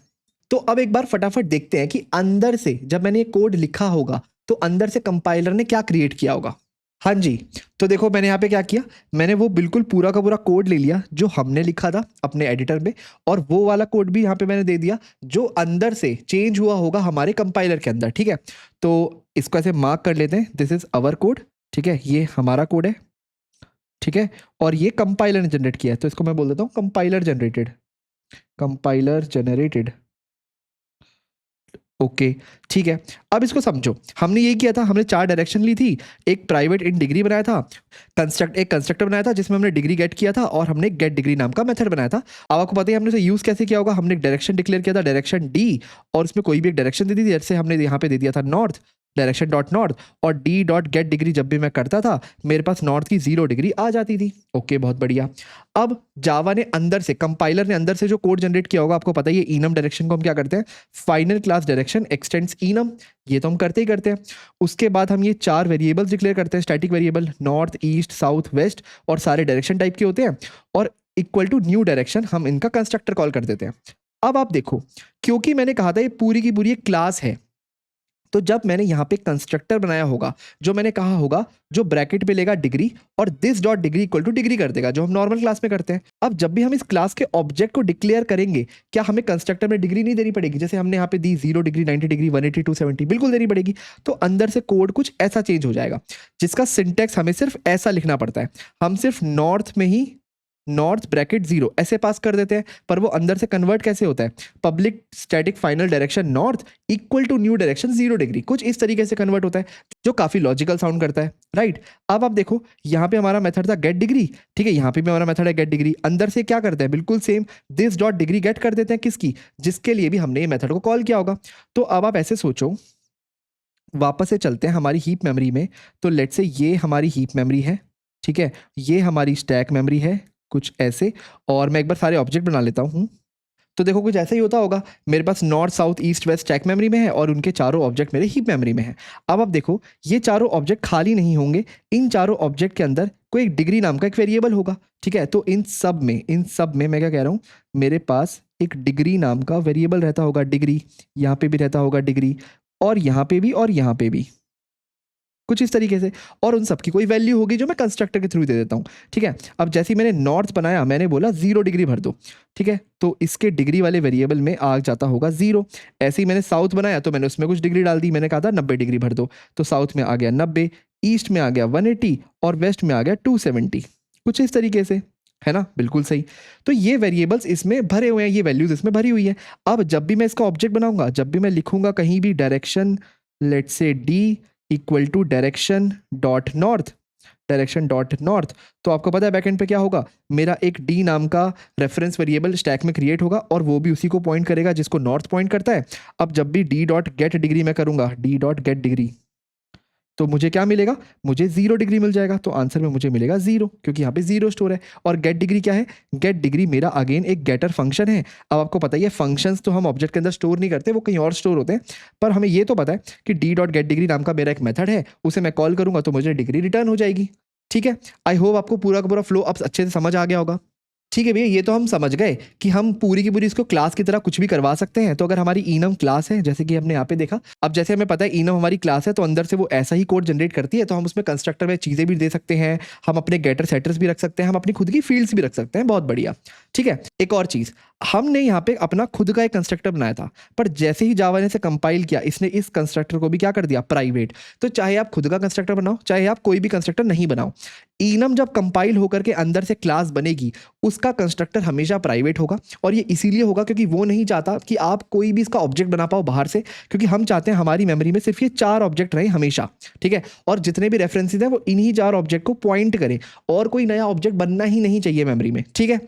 तो अब एक बार फटाफट देखते हैं कि अंदर से जब मैंने ये कोड लिखा होगा तो अंदर से कंपाइलर ने क्या क्रिएट किया होगा। हाँ जी, तो देखो मैंने यहाँ पे क्या किया, मैंने वो बिल्कुल पूरा का पूरा कोड ले लिया जो हमने लिखा था अपने एडिटर में, और वो वाला कोड भी यहाँ पे मैंने दे दिया जो अंदर से चेंज हुआ होगा हमारे कंपाइलर के अंदर, ठीक है। तो इसको ऐसे मार्क कर लेते हैं, दिस इज अवर कोड, ठीक है, ये हमारा कोड है, ठीक है। और ये कंपाइलर ने जनरेट किया है, तो इसको मैं बोल देता हूँ compiler generated, compiler generated. Okay, ठीक है। अब इसको समझो, हमने ये किया था, हमने 4 डायरेक्शन ली थी, एक प्राइवेट इन डिग्री बनाया था, एक कंस्ट्रक्टर बनाया था जिसमें हमने डिग्री गेट किया था, और हमने गेट डिग्री नाम का मेथड बनाया था। अब आपको पता है हमने उसे यूज कैसे किया होगा, हमने एक डायरेक्शन डिक्लेयर किया था, डायरेक्शन डी, और उसमें कोई भी एक डायरेक्शन दे दी थी, जैसे हमने यहाँ पे दे दिया था नॉर्थ, डायरेक्शन डॉट नॉर्थ, और डी डॉट गेट डिग्री जब भी मैं करता था मेरे पास नॉर्थ की 0 डिग्री आ जाती थी। ओके, बहुत बढ़िया। अब जावा ने अंदर से, कंपाइलर ने अंदर से जो कोड जनरेट किया होगा, आपको पता है ये इनम डायरेक्शन को हम क्या करते हैं, final class direction x tends enum, ये तो हम करते ही करते हैं। उसके बाद हम ये 4 वेरिएबल्स डिक्लेयर करते हैं, static variable north, east, south, west, और सारे डायरेक्शन टाइप के होते हैं, और इक्वल टू न्यू डायरेक्शन हम इनका कंस्ट्रक्टर कॉल कर देते हैं। अब आप देखो, क्योंकि मैंने कहा था ये पूरी की पूरी एक क्लास है, तो जब मैंने यहाँ पे कंस्ट्रक्टर बनाया होगा, जो मैंने कहा होगा जो ब्रैकेट पे लेगा डिग्री, और this dot degree equal two degree कर देगा, जो हम नॉर्मल क्लास में करते हैं। अब जब भी हम इस क्लास के ऑब्जेक्ट को डिक्लेयर करेंगे, क्या हमें कंस्ट्रक्टर में डिग्री नहीं देनी पड़ेगी, जैसे हमने यहाँ पे दी 0 डिग्री, 90 डिग्री, 180, 270, बिल्कुल देनी पड़ेगी। तो अंदर से कोड कुछ ऐसा चेंज हो जाएगा, जिसका सिंटेक्स हमें सिर्फ ऐसा लिखना पड़ता है, हम सिर्फ नॉर्थ में ही नॉर्थ ब्रैकेट 0 ऐसे पास कर देते हैं, पर वो अंदर से कन्वर्ट कैसे होता है, public static final direction north equal to new direction 0 degree, कुछ इस तरीके से कन्वर्ट होता है, जो काफी लॉजिकल साउंड करता है, राइट। अब आप देखो यहाँ पे हमारा मेथड था गेट डिग्री, ठीक है, यहाँ पे भी हमारा मेथड है गेट डिग्री, अंदर से क्या करते हैं, बिल्कुल same this dot degree get कर देते हैं, किसकी, जिसके लिए भी हमने ये मेथड को कॉल किया होगा। तो अब आप ऐसे सोचो, वापस से चलते हैं हमारी हीप मेमोरी में, तो लेट्स से ये हमारी हीप मेमोरी है, ठीक है, ये हमारी स्टैक मेमोरी है, कुछ ऐसे, और मैं एक बार सारे ऑब्जेक्ट बना लेता हूँ। तो देखो कुछ ऐसा ही होता होगा, मेरे पास north south east west stack memory में है और उनके चारों ऑब्जेक्ट मेरे हीप मेमोरी में है। अब आप देखो ये चारों ऑब्जेक्ट खाली नहीं होंगे, इन चारों ऑब्जेक्ट के अंदर कोई एक डिग्री नाम का एक वेरिएबल होगा, ठीक है। तो इन सब में मैं क्या कह रहा हूँ, मेरे पास एक डिग्री नाम का वेरिएबल रहता होगा, डिग्री, यहाँ पे भी रहता होगा डिग्री, और यहाँ पे भी और यहाँ पे भी, कुछ इस तरीके से, और उन सब की कोई वैल्यू होगी जो मैं कंस्ट्रक्टर के थ्रू दे देता हूँ, ठीक है। अब जैसे ही मैंने नॉर्थ बनाया, मैंने बोला 0 डिग्री भर दो, ठीक है, तो इसके डिग्री वाले वेरिएबल में आ जाता होगा 0। ऐसे ही मैंने साउथ बनाया तो मैंने उसमें कुछ डिग्री डाल दी, मैंने कहा था 90 डिग्री भर दो, तो साउथ में आ गया 90, ईस्ट में आ गया 180 और वेस्ट में आ गया 270, कुछ इस तरीके से, है ना, बिल्कुल सही। तो ये वेरिएबल्स इसमें भरे हुए हैं, ये वैल्यूज इसमें भरी हुई है। अब जब भी मैं इसका ऑब्जेक्ट बनाऊंगा, जब भी मैं लिखूंगा कहीं भी direction let's say D equal to direction dot north, direction dot north, तो आपको पता है बैकएंड पे क्या होगा, मेरा एक डी नाम का रेफरेंस वेरिएबल स्टैक में क्रिएट होगा और वो भी उसी को पॉइंट करेगा जिसको नॉर्थ पॉइंट करता है। अब जब भी डी डॉट गेट डिग्री मैं करूंगा, डी डॉट गेट डिग्री, तो मुझे क्या मिलेगा, मुझे 0 डिग्री मिल जाएगा, तो आंसर में मुझे मिलेगा 0, क्योंकि यहाँ पे 0 स्टोर है। और गेट डिग्री क्या है, गेट डिग्री मेरा अगेन एक गेटर फंक्शन है। अब आपको पता ही है फंक्शंस तो हम ऑब्जेक्ट के अंदर स्टोर नहीं करते, वो कहीं और स्टोर होते हैं, पर हमें ये तो पता है कि डी डॉट गेट डिग्री नाम का मेरा एक मेथड है, उसे मैं कॉल करूंगा तो मुझे डिग्री रिटर्न हो जाएगी, ठीक है। आई होप आपको पूरा का पूरा फ्लो अब अच्छे से समझ आ गया होगा। ठीक है भैया, ये तो हम समझ गए कि हम पूरी की पूरी इसको क्लास की तरह कुछ भी करवा सकते हैं। तो अगर हमारी इनम क्लास है, जैसे कि हमने यहाँ पे देखा, अब जैसे हमें पता है इनम हमारी क्लास है, तो अंदर से वो ऐसा ही कोड जनरेट करती है, तो हम उसमें कंस्ट्रक्टर में चीज़ें भी दे सकते हैं, हम अपने गेटर सेटर्स भी रख सकते हैं, हम अपनी खुद की फील्ड्स भी रख सकते हैं, बहुत बढ़िया। ठीक है, एक और चीज़, हमने यहाँ पे अपना खुद का एक कंस्ट्रक्टर बनाया था, पर जैसे ही जावा ने इसे कंपाइल किया, इसने इस कंस्ट्रक्टर को भी क्या कर दिया, प्राइवेट। तो चाहे आप खुद का कंस्ट्रक्टर बनाओ, चाहे आप कोई भी कंस्ट्रक्टर नहीं बनाओ, इनम जब कंपाइल होकर के अंदर से क्लास बनेगी, उसका कंस्ट्रक्टर हमेशा प्राइवेट होगा। और ये इसीलिए होगा क्योंकि वो नहीं चाहता कि आप कोई भी इसका ऑब्जेक्ट बना पाओ बाहर से, क्योंकि हम चाहते हैं हमारी मेमोरी में सिर्फ ये 4 ऑब्जेक्ट रहे हमेशा, ठीक है। और जितने भी रेफरेंसेस हैं वो इन्हीं 4 ऑब्जेक्ट को पॉइंट करें, और कोई नया ऑब्जेक्ट बनना ही नहीं चाहिए मेमोरी में, ठीक है।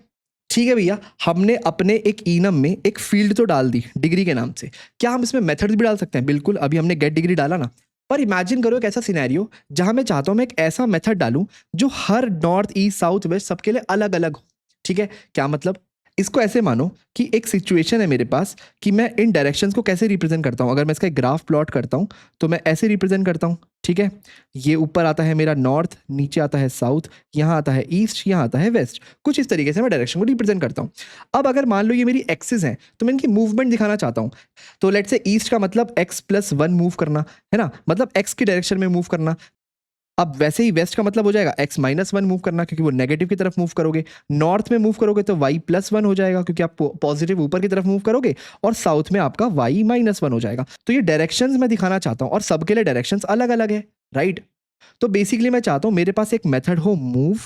ठीक है भैया, हमने अपने एक इनम में एक फील्ड तो डाल दी डिग्री के नाम से, क्या हम इसमें मेथड्स भी डाल सकते हैं? बिल्कुल, अभी हमने गेट डिग्री डाला ना, पर इमेजिन करो एक ऐसा सिनेरियो जहां मैं चाहता हूं मैं एक ऐसा मेथड डालूं जो हर नॉर्थ ईस्ट साउथ वेस्ट सबके लिए अलग अलग हो, ठीक है। क्या मतलब, इसको ऐसे मानो कि एक सिचुएशन है मेरे पास कि मैं इन डायरेक्शंस को कैसे रिप्रेजेंट करता हूं। अगर मैं इसका एक ग्राफ प्लॉट करता हूं तो मैं ऐसे रिप्रेजेंट करता हूं, ठीक है। ये ऊपर आता है मेरा नॉर्थ, नीचे आता है साउथ, यहाँ आता है ईस्ट, यहाँ आता है वेस्ट, कुछ इस तरीके से मैं डायरेक्शन को रिप्रेजेंट करता हूँ। अब अगर मान लो ये मेरी एक्सिस है, तो मैं इनकी मूवमेंट दिखाना चाहता हूँ। तो लेट्स से ईस्ट का मतलब x+1 मूव करना है ना, मतलब x की डायरेक्शन में मूव करना। अब वैसे ही वेस्ट का मतलब हो जाएगा x-1 मूव करना, क्योंकि वो नेगेटिव की तरफ मूव करोगे। नॉर्थ में मूव करोगे तो y+1 हो जाएगा, क्योंकि आप पॉजिटिव ऊपर की तरफ मूव करोगे, और साउथ में आपका y-1 हो जाएगा। तो ये डायरेक्शंस मैं दिखाना चाहता हूँ, और सबके लिए डायरेक्शंस अलग अलग है, राइट। तो बेसिकली मैं चाहता हूँ मेरे पास एक मेथड हो मूव,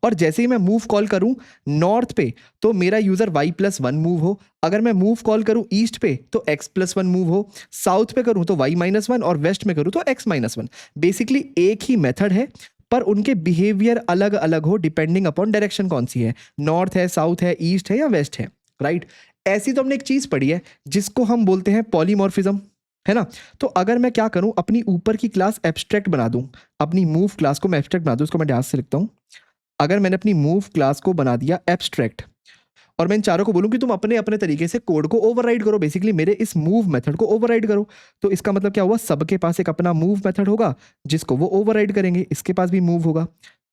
और जैसे ही मैं मूव कॉल करूं नॉर्थ पे तो मेरा यूजर y+1 मूव हो, अगर मैं मूव कॉल करूं ईस्ट पे तो x+1 मूव हो, साउथ पे करूं तो y-1 और वेस्ट में करूं तो x-1। बेसिकली एक ही मेथड है, पर उनके बिहेवियर अलग अलग हो डिपेंडिंग अपॉन डायरेक्शन कौन सी है, नॉर्थ है, साउथ है, ईस्ट है या वेस्ट है, राइट। ऐसी तो हमने एक चीज पढ़ी है जिसको हम बोलते हैं पॉलीमॉर्फिज्म, है ना। तो अगर मैं क्या करूं, अपनी ऊपर की क्लास एब्स्ट्रैक्ट बना दूं, अपनी मूव क्लास को मैं एब्स्ट्रैक्ट बना दूं, उसको मैं ध्यान से लिखता हूं। अगर मैंने अपनी मूव क्लास को बना दिया एब्स्ट्रैक्ट, और मैं इन चारों को बोलूं कि तुम अपने अपने तरीके से कोड को ओवरराइड करो, बेसिकली मेरे इस मूव मेथड को ओवरराइड करो, तो इसका मतलब क्या हुआ, सबके पास एक अपना मूव मेथड होगा जिसको वो ओवरराइड करेंगे, इसके पास भी मूव होगा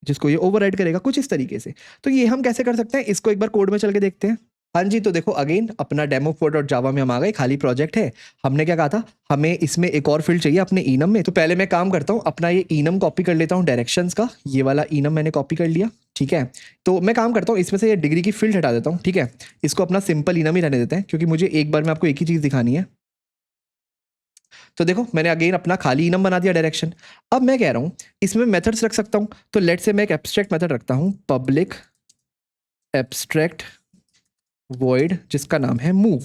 जिसको ये ओवरराइड करेगा, कुछ इस तरीके से। तो ये हम कैसे कर सकते हैं, इसको एक बार कोड में चल के देखते हैं। हाँ जी, तो देखो अगेन अपना demo4.java में हम आ गए, खाली प्रोजेक्ट है। हमने क्या कहा था, हमें इसमें एक और फील्ड चाहिए अपने इनम में। तो पहले मैं काम करता हूँ, अपना ये इनम कॉपी कर लेता हूँ डायरेक्शंस का, ये वाला इनम मैंने कॉपी कर लिया, ठीक है। तो मैं काम करता हूँ इसमें से ये डिग्री की फील्ड हटा देता हूँ, ठीक है। इसको अपना सिंपल इनम ही रहने देते हैं, क्योंकि मुझे एक बार में आपको एक ही चीज़ दिखानी है। तो देखो मैंने अगेन अपना खाली इनम बना दिया डायरेक्शन। अब मैं कह रहा हूँ इसमें मेथड्स रख सकता हूँ, तो लेट से मैं एक एब्स्ट्रैक्ट मेथड रखता हूँ, पब्लिक एब्स्ट्रैक्ट वॉइड जिसका नाम है मूव।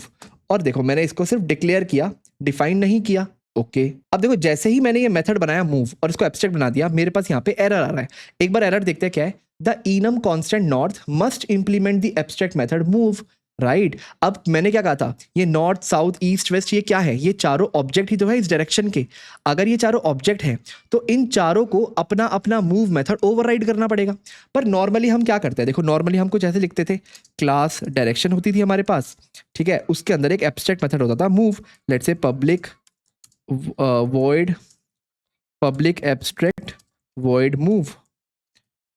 और देखो मैंने इसको सिर्फ डिक्लेयर किया, डिफाइन नहीं किया। ओके अब देखो जैसे ही मैंने ये मेथड बनाया मूव और इसको एब्स्ट्रैक्ट बना दिया, मेरे पास यहाँ पे एरर आ रहा है। एक बार एरर देखते हैं क्या है। The enum constant north must implement the abstract method move, right अब मैंने क्या कहा था, ये नॉर्थ साउथ ईस्ट वेस्ट ये क्या है, ये चारों ऑब्जेक्ट ही तो है इस डायरेक्शन के। अगर ये चारों ऑब्जेक्ट हैं तो इन चारों को अपना अपना मूव मेथड ओवरराइड करना पड़ेगा। पर नॉर्मली हम क्या करते हैं, देखो नॉर्मली हम कुछ ऐसे लिखते थे, क्लास डायरेक्शन होती थी हमारे पास, ठीक है, उसके अंदर एक एब्स्ट्रैक्ट मेथड होता था move, let's say public void public abstract void move,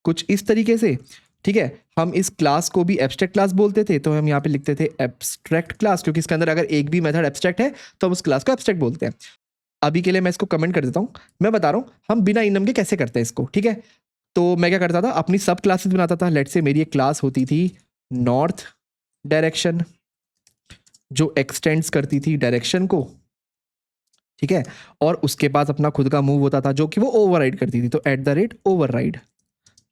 कुछ इस तरीके से। ठीक है, हम इस क्लास को भी एब्स्ट्रैक्ट क्लास बोलते थे, तो हम यहाँ पे लिखते थे एब्स्ट्रैक्ट क्लास, क्योंकि इसके अंदर अगर एक भी मेथड एब्स्ट्रैक्ट है तो हम उस क्लास को एब्स्ट्रैक्ट बोलते हैं। अभी के लिए मैं इसको कमेंट कर देता हूँ, मैं बता रहा हूँ हम बिना इनम के कैसे करते हैं इसको। ठीक है, तो मैं क्या करता था, अपनी सब क्लासेस बनाता था। लेट से मेरी एक क्लास होती थी नॉर्थ डायरेक्शन जो एक्सटेंड्स करती थी डायरेक्शन को, ठीक है, और उसके पास अपना खुद का मूव होता था जो कि वो ओवरराइड करती थी, तो @ओवरराइड।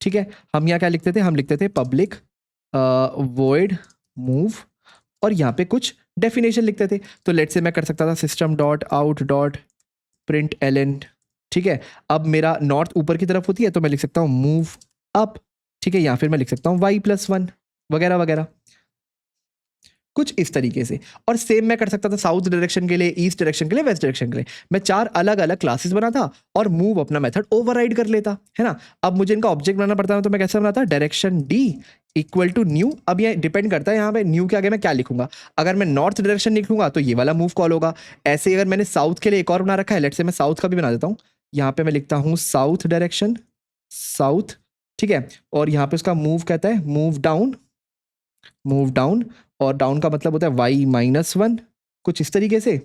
ठीक है, हम यहाँ क्या लिखते थे, हम लिखते थे पब्लिक वॉइड मूव और यहाँ पे कुछ डेफिनेशन लिखते थे। तो लेट से मैं कर सकता था system.out.println। ठीक है, अब मेरा नॉर्थ ऊपर की तरफ होती है तो मैं लिख सकता हूँ मूव अप, ठीक है, या फिर मैं लिख सकता हूँ y+1 वगैरह वगैरह, कुछ इस तरीके से। और सेम मैं कर सकता था साउथ डायरेक्शन के लिए, ईस्ट डायरेक्शन के लिए, वेस्ट डायरेक्शन के लिए। मैं 4 अलग अलग क्लासेस बनाता और मूव अपना मेथड ओवरराइड कर लेता, है ना। अब मुझे इनका ऑब्जेक्ट बनाना पड़ता है, तो मैं कैसे बनाता, direction D equal to new. अब ये डिपेंड करता है यहाँ पे न्यू के आगे मैं क्या लिखूंगा। अगर मैं नॉर्थ डायरेक्शन लिखूंगा तो ये वाला मूव कॉल होगा। ऐसे अगर मैंने साउथ के लिए एक और बना रखा है, लेट से मैं साउथ का भी बना देता हूँ। यहाँ पे मैं लिखता हूँ साउथ डायरेक्शन, साउथ, ठीक है, और यहाँ पे उसका मूव कहता है मूव डाउन, मूव डाउन, और डाउन का मतलब होता है y-1, कुछ इस तरीके से।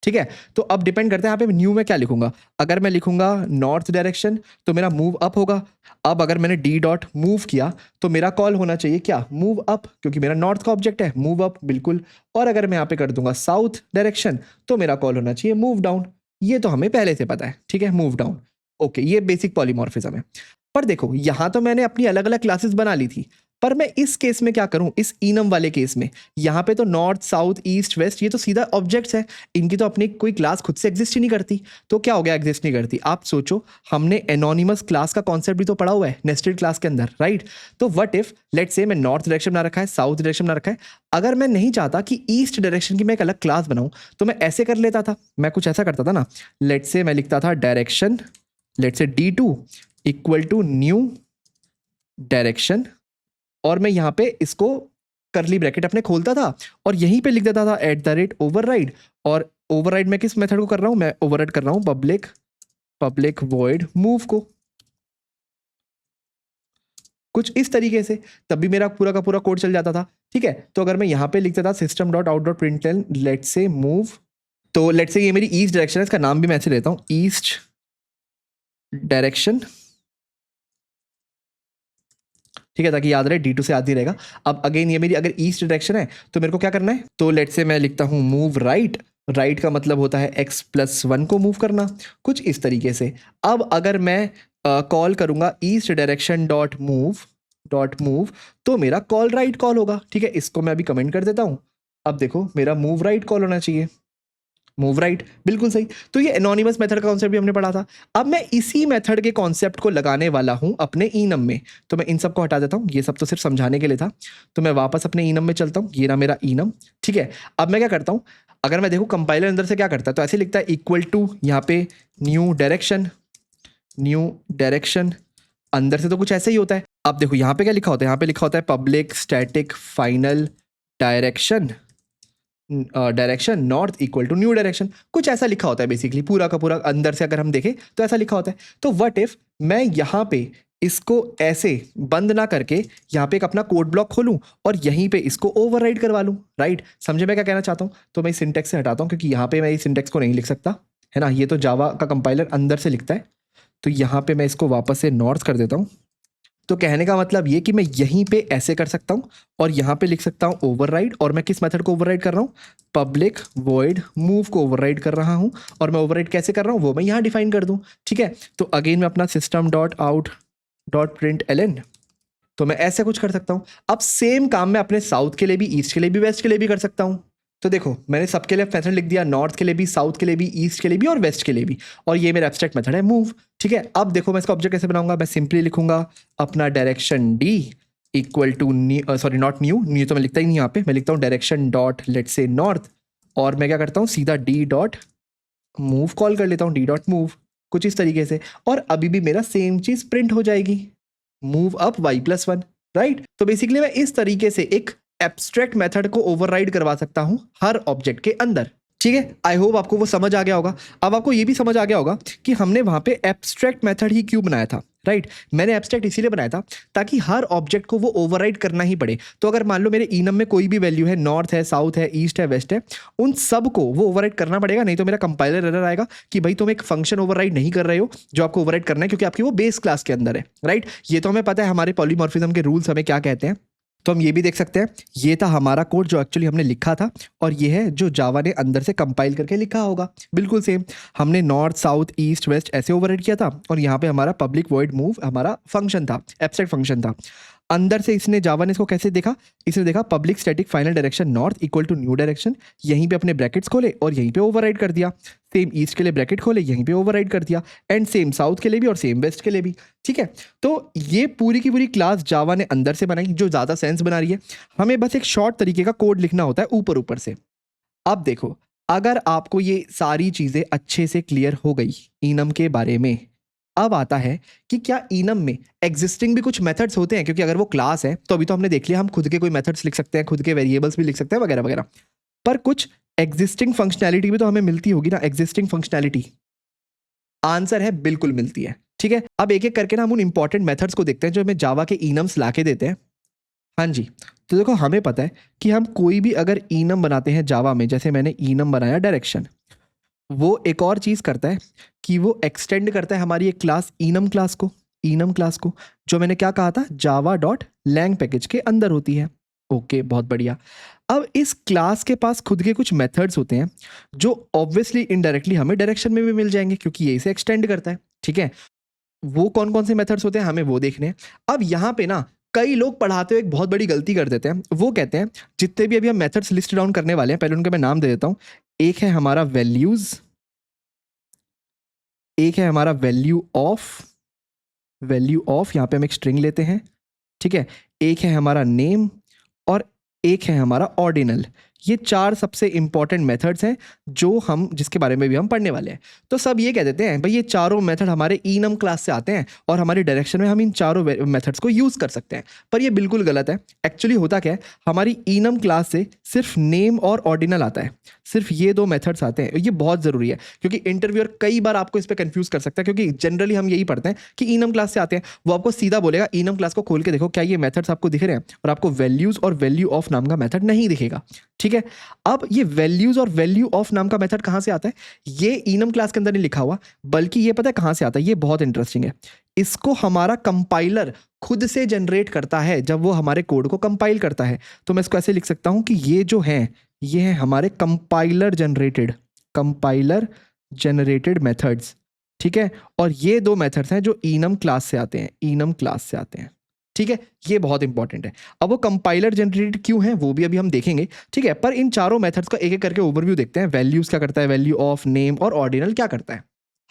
ठीक है, तो अब डिपेंड करता है यहाँ पे न्यू में क्या लिखूंगा। अगर मैं लिखूंगा नॉर्थ डायरेक्शन तो मेरा मूव अप होगा। अब अगर मैंने डी डॉट मूव किया तो मेरा कॉल होना चाहिए क्या, मूव अप, क्योंकि मेरा नॉर्थ का ऑब्जेक्ट है, मूव अप बिल्कुल। और अगर मैं यहाँ पे कर दूंगा साउथ डायरेक्शन तो मेरा कॉल होना चाहिए मूव डाउन। ये तो हमें पहले से पता है, ठीक है, मूव डाउन। ओके, ये बेसिक पॉलीमॉर्फिज्म है। पर देखो यहाँ तो मैंने अपनी अलग अलग क्लासेस बना ली थी, पर मैं इस केस में क्या करूं, इस इनम वाले केस में, यहाँ पे तो नॉर्थ साउथ ईस्ट वेस्ट ये तो सीधा ऑब्जेक्ट्स है, इनकी तो अपनी कोई क्लास खुद से एग्जिस्ट ही नहीं करती। तो क्या हो गया, एग्जिस्ट नहीं करती। आप सोचो, हमने एनोनिमस क्लास का कॉन्सेप्ट भी तो पढ़ा हुआ है नेस्टेड क्लास के अंदर, राइट। तो व्हाट इफ लेट से मैं नॉर्थ डायरेक्शन बना रखा है, साउथ डायरेक्शन बना रखा है, अगर मैं नहीं चाहता कि ईस्ट डायरेक्शन की मैं एक अलग क्लास बनाऊं तो मैं ऐसे कर लेता था, मैं कुछ ऐसा करता था ना, लेट से मैं लिखता था डायरेक्शन, लेट से D2 equal to new direction, और मैं यहाँ पे इसको करली ब्रैकेट अपने खोलता था और यहीं पे लिख देता था @ओवरराइड। और ओवरराइड मैं किस मेथड को कर रहा हूँ, मैं ओवरराइड कर रहा हूँ पब्लिक वॉइड मूव को, कुछ इस तरीके से। तब भी मेरा पूरा का पूरा कोड चल जाता था। ठीक है, तो अगर मैं यहाँ पे लिखता था system.out.println लेट से मूव, तो लेट से ये मेरी ईस्ट डायरेक्शन है, इसका नाम भी मैं ऐसे लेता हूँ ईस्ट डायरेक्शन, ठीक है, ताकि याद रहे, D2 से याद नहीं रहेगा। अब अगेन ये मेरी अगर ईस्ट डायरेक्शन है तो मेरे को क्या करना है, तो लेट से मैं लिखता हूँ मूव राइट, राइट का मतलब होता है x+1 को मूव करना, कुछ इस तरीके से। अब अगर मैं कॉल करूंगा ईस्ट डायरेक्शन डॉट मूव तो मेरा कॉल राइट कॉल होगा। ठीक है, इसको मैं अभी कमेंट कर देता हूँ। अब देखो मेरा मूव राइट कॉल होना चाहिए, मूव राइट, बिल्कुल सही। तो ये एनोनिमस मेथड का कॉन्सेप्ट भी हमने पढ़ा था। अब मैं इसी मेथड के कॉन्सेप्ट को लगाने वाला हूं अपने इनम में, तो मैं इन सब को हटा देता हूं, ये सब तो सिर्फ समझाने के लिए था। तो मैं वापस अपने इनम में चलता हूं, ये रहा मेरा इनम। ठीक है, अब मैं क्या करता हूं, अगर मैं देखूं कंपाइलर अंदर से क्या करता है, तो ऐसे लिखता है इक्वल टू यहाँ पे न्यू डायरेक्शन, अंदर से तो कुछ ऐसे ही होता है। अब देखो यहाँ पे क्या लिखा होता है, यहाँ पे लिखा होता है public static final direction north equal to new direction, कुछ ऐसा लिखा होता है बेसिकली, पूरा का पूरा अंदर से अगर हम देखें तो ऐसा लिखा होता है। तो व्हाट इफ मैं यहाँ पे इसको ऐसे बंद ना करके यहाँ पे एक अपना कोड ब्लॉक खोलूं और यहीं पे इसको ओवरराइड करवा लूं, राइट। समझे मैं क्या कहना चाहता हूँ। तो मैं इस सिंटेक्स से हटाता हूँ क्योंकि यहाँ पे मैं इस सिंटेक्स को नहीं लिख सकता, है ना, ये तो जावा का कंपाइलर अंदर से लिखता है। तो यहाँ पे मैं इसको वापस से नॉर्थ कर देता हूँ, तो कहने का मतलब ये कि मैं यहीं पे ऐसे कर सकता हूँ और यहाँ पे लिख सकता हूँ ओवरराइड, और मैं किस मेथड को ओवरराइड कर रहा हूँ, पब्लिक वॉइड मूव को ओवरराइड कर रहा हूँ। और मैं ओवरराइड कैसे कर रहा हूँ वो मैं यहाँ डिफाइन कर दूँ, ठीक है। तो अगेन मैं अपना system dot out dot print ln, तो मैं ऐसे कुछ कर सकता हूँ। अब सेम काम मैं अपने साउथ के लिए भी, ईस्ट के लिए भी, वेस्ट के लिए भी कर सकता हूँ। तो देखो मैंने सबके लिए मेथड लिख दिया, नॉर्थ के लिए भी, साउथ के लिए भी, ईस्ट के लिए भी और वेस्ट के लिए भी, और ये मेरा एब्स्ट्रैक्ट मेथड है मूव, ठीक है। अब देखो मैं इसका ऑब्जेक्ट कैसे बनाऊंगा, मैं सिंपली लिखूंगा अपना direction D equal to sorry not new तो मैं लिखता ही नहीं यहाँ पे, मैं लिखता हूँ डायरेक्शन डॉट लेट से नॉर्थ, और मैं क्या करता हूँ सीधा डी डॉट मूव कॉल कर लेता हूँ, डी डॉट मूव कुछ इस तरीके से, और अभी भी मेरा सेम चीज प्रिंट हो जाएगी, मूव अप y+1, राइट। तो बेसिकली मैं इस तरीके से एक एब्स्ट्रैक्ट मेथड को ओवरराइड करवा सकता हूं हर ऑब्जेक्ट के अंदर, ठीक है। आई होप आपको वो समझ आ गया होगा। अब आपको ये भी समझ आ गया होगा कि हमने वहां पे एब्स्ट्रैक्ट मेथड ही क्यों बनाया था, राइट। मैंने एब्स्ट्रैक्ट इसीलिए बनाया था ताकि हर ऑब्जेक्ट को वो ओवरराइड करना ही पड़े। तो अगर मान लो मेरे इनम में कोई भी वैल्यू है, नॉर्थ है, साउथ है, ईस्ट है, वेस्ट है, उन सब को वो ओवरराइड करना पड़ेगा, नहीं तो मेरा कंपाइलर एरर आएगा कि भाई तुम एक फंक्शन ओवरराइड नहीं कर रहे हो जो आपको ओवरराइड करना है, क्योंकि आपकी वो बेस क्लास के अंदर है, राइट। ये तो हमें पता है हमारे पॉलीमॉर्फिज्म के रूल्स हमें क्या कहते हैं। तो हम ये भी देख सकते हैं, ये था हमारा कोड जो एक्चुअली हमने लिखा था, और ये है जो जावा ने अंदर से कंपाइल करके लिखा होगा, बिल्कुल सेम। हमने नॉर्थ साउथ ईस्ट वेस्ट ऐसे ओवरराइड किया था, और यहाँ पे हमारा पब्लिक वॉइड मूव हमारा फंक्शन था, एब्स्ट्रैक्ट फंक्शन था। अंदर से इसने जावा ने इसको कैसे देखा, इसने देखा public static final direction north equal to new direction, यहीं पे अपने ब्रैकेट्स खोले और यहीं पे ओवरराइड कर दिया। सेम ईस्ट के लिए ब्रैकेट खोले, यहीं पे ओवरराइड कर दिया, एंड सेम साउथ के लिए भी और सेम वेस्ट के लिए भी, ठीक है। तो ये पूरी की पूरी क्लास जावा ने अंदर से बनाई, जो ज़्यादा सेंस बना रही है। हमें बस एक शॉर्ट तरीके का कोड लिखना होता है ऊपर ऊपर से। अब देखो, अगर आपको ये सारी चीज़ें अच्छे से क्लियर हो गई इनम के बारे में, अब आता है कि क्या इनम में एग्जिस्टिंग भी कुछ मेथड्स होते हैं, क्योंकि अगर वो क्लास है तो अभी तो हमने देख लिया हम खुद के कोई मेथड्स लिख सकते हैं, खुद के वेरिएबल्स भी लिख सकते हैं वगैरह वगैरह, पर कुछ एग्जिस्टिंग फंक्शनैलिटी भी तो हमें मिलती होगी ना, एग्जिस्टिंग फंक्शनैलिटी। आंसर है बिल्कुल मिलती है, ठीक है। अब एक एक करके ना हम उन इंपॉर्टेंट मेथड्स को देखते हैं जो हमें जावा के इनम्स लाके देते हैं। हाँ जी, तो देखो हमें पता है कि हम कोई भी अगर इनम बनाते हैं जावा में, जैसे मैंने इनम बनाया डायरेक्शन, वो एक और चीज़ करता है कि वो एक्सटेंड करता है हमारी एक क्लास इनम क्लास को, जो मैंने क्या कहा था, जावा डॉट लैंग पैकेज के अंदर होती है। ओके, बहुत बढ़िया। अब इस क्लास के पास खुद के कुछ मेथड्स होते हैं जो ऑब्वियसली इनडायरेक्टली हमें डायरेक्शन में भी मिल जाएंगे, क्योंकि ये इसे एक्सटेंड करता है, ठीक है। वो कौन कौन से मेथड्स होते हैं हमें वो देखने हैं। अब यहाँ पे ना कई लोग पढ़ाते हुए एक बहुत बड़ी गलती कर देते हैं, वो कहते हैं जितने भी अभी हम मेथड्स लिस्ट डाउन करने वाले हैं, पहले उनके मैं नाम दे देता हूँ। एक है हमारा वैल्यूज, एक है हमारा वैल्यू ऑफ, यहाँ पे हम एक स्ट्रिंग लेते हैं, ठीक है। एक है हमारा नेम, और एक है हमारा ऑर्डिनल। ये चार सबसे इंपॉर्टेंट मेथड्स हैं जो हम, जिसके बारे में भी हम पढ़ने वाले हैं। तो सब ये कह देते हैं भाई ये चारों मेथड हमारे इनम क्लास से आते हैं और हमारे डायरेक्शन में हम इन चारों मेथड्स को यूज़ कर सकते हैं, पर ये बिल्कुल गलत है। एक्चुअली होता क्या है, हमारी इनम क्लास से सिर्फ नेम और ऑर्डिनल आता है, सिर्फ ये दो मेथड्स आते हैं। ये बहुत ज़रूरी है क्योंकि इंटरव्यूअर कई बार आपको इस पर कंफ्यूज कर सकता है, क्योंकि जनरली हम यही पढ़ते हैं कि इनम क्लास से आते हैं। वो आपको सीधा बोलेगा इनम क्लास को खोल के देखो क्या ये मेथड्स आपको दिख रहे हैं, और आपको वैल्यूज और वैल्यू ऑफ नाम का मेथड नहीं दिखेगा, ठीक है। अब ये वैल्यूज और वैल्यू ऑफ नाम का मेथड कहां से आता है, ये इनम क्लास के अंदर नहीं लिखा हुआ, बल्कि ये पता है कहां से आता है, ये बहुत इंटरेस्टिंग है। इसको हमारा कंपाइलर खुद से जनरेट करता है जब वो हमारे कोड को कंपाइल करता है। तो मैं इसको ऐसे लिख सकता हूं कि ये जो है ये है हमारे कंपाइलर जनरेटेड मेथड्स, ठीक है। और ये दो मेथड्स हैं जो इनम क्लास से आते हैं, ठीक है। ये बहुत इंपॉर्टेंट है। अब वो कंपाइलर जनरेटेड क्यों है वो भी अभी हम देखेंगे, ठीक है। पर इन चारों मेथड्स का एक एक करके ओवरव्यू देखते हैं। वैल्यूज क्या करता है, वैल्यू ऑफ, नेम और ऑर्डिनल क्या करता है।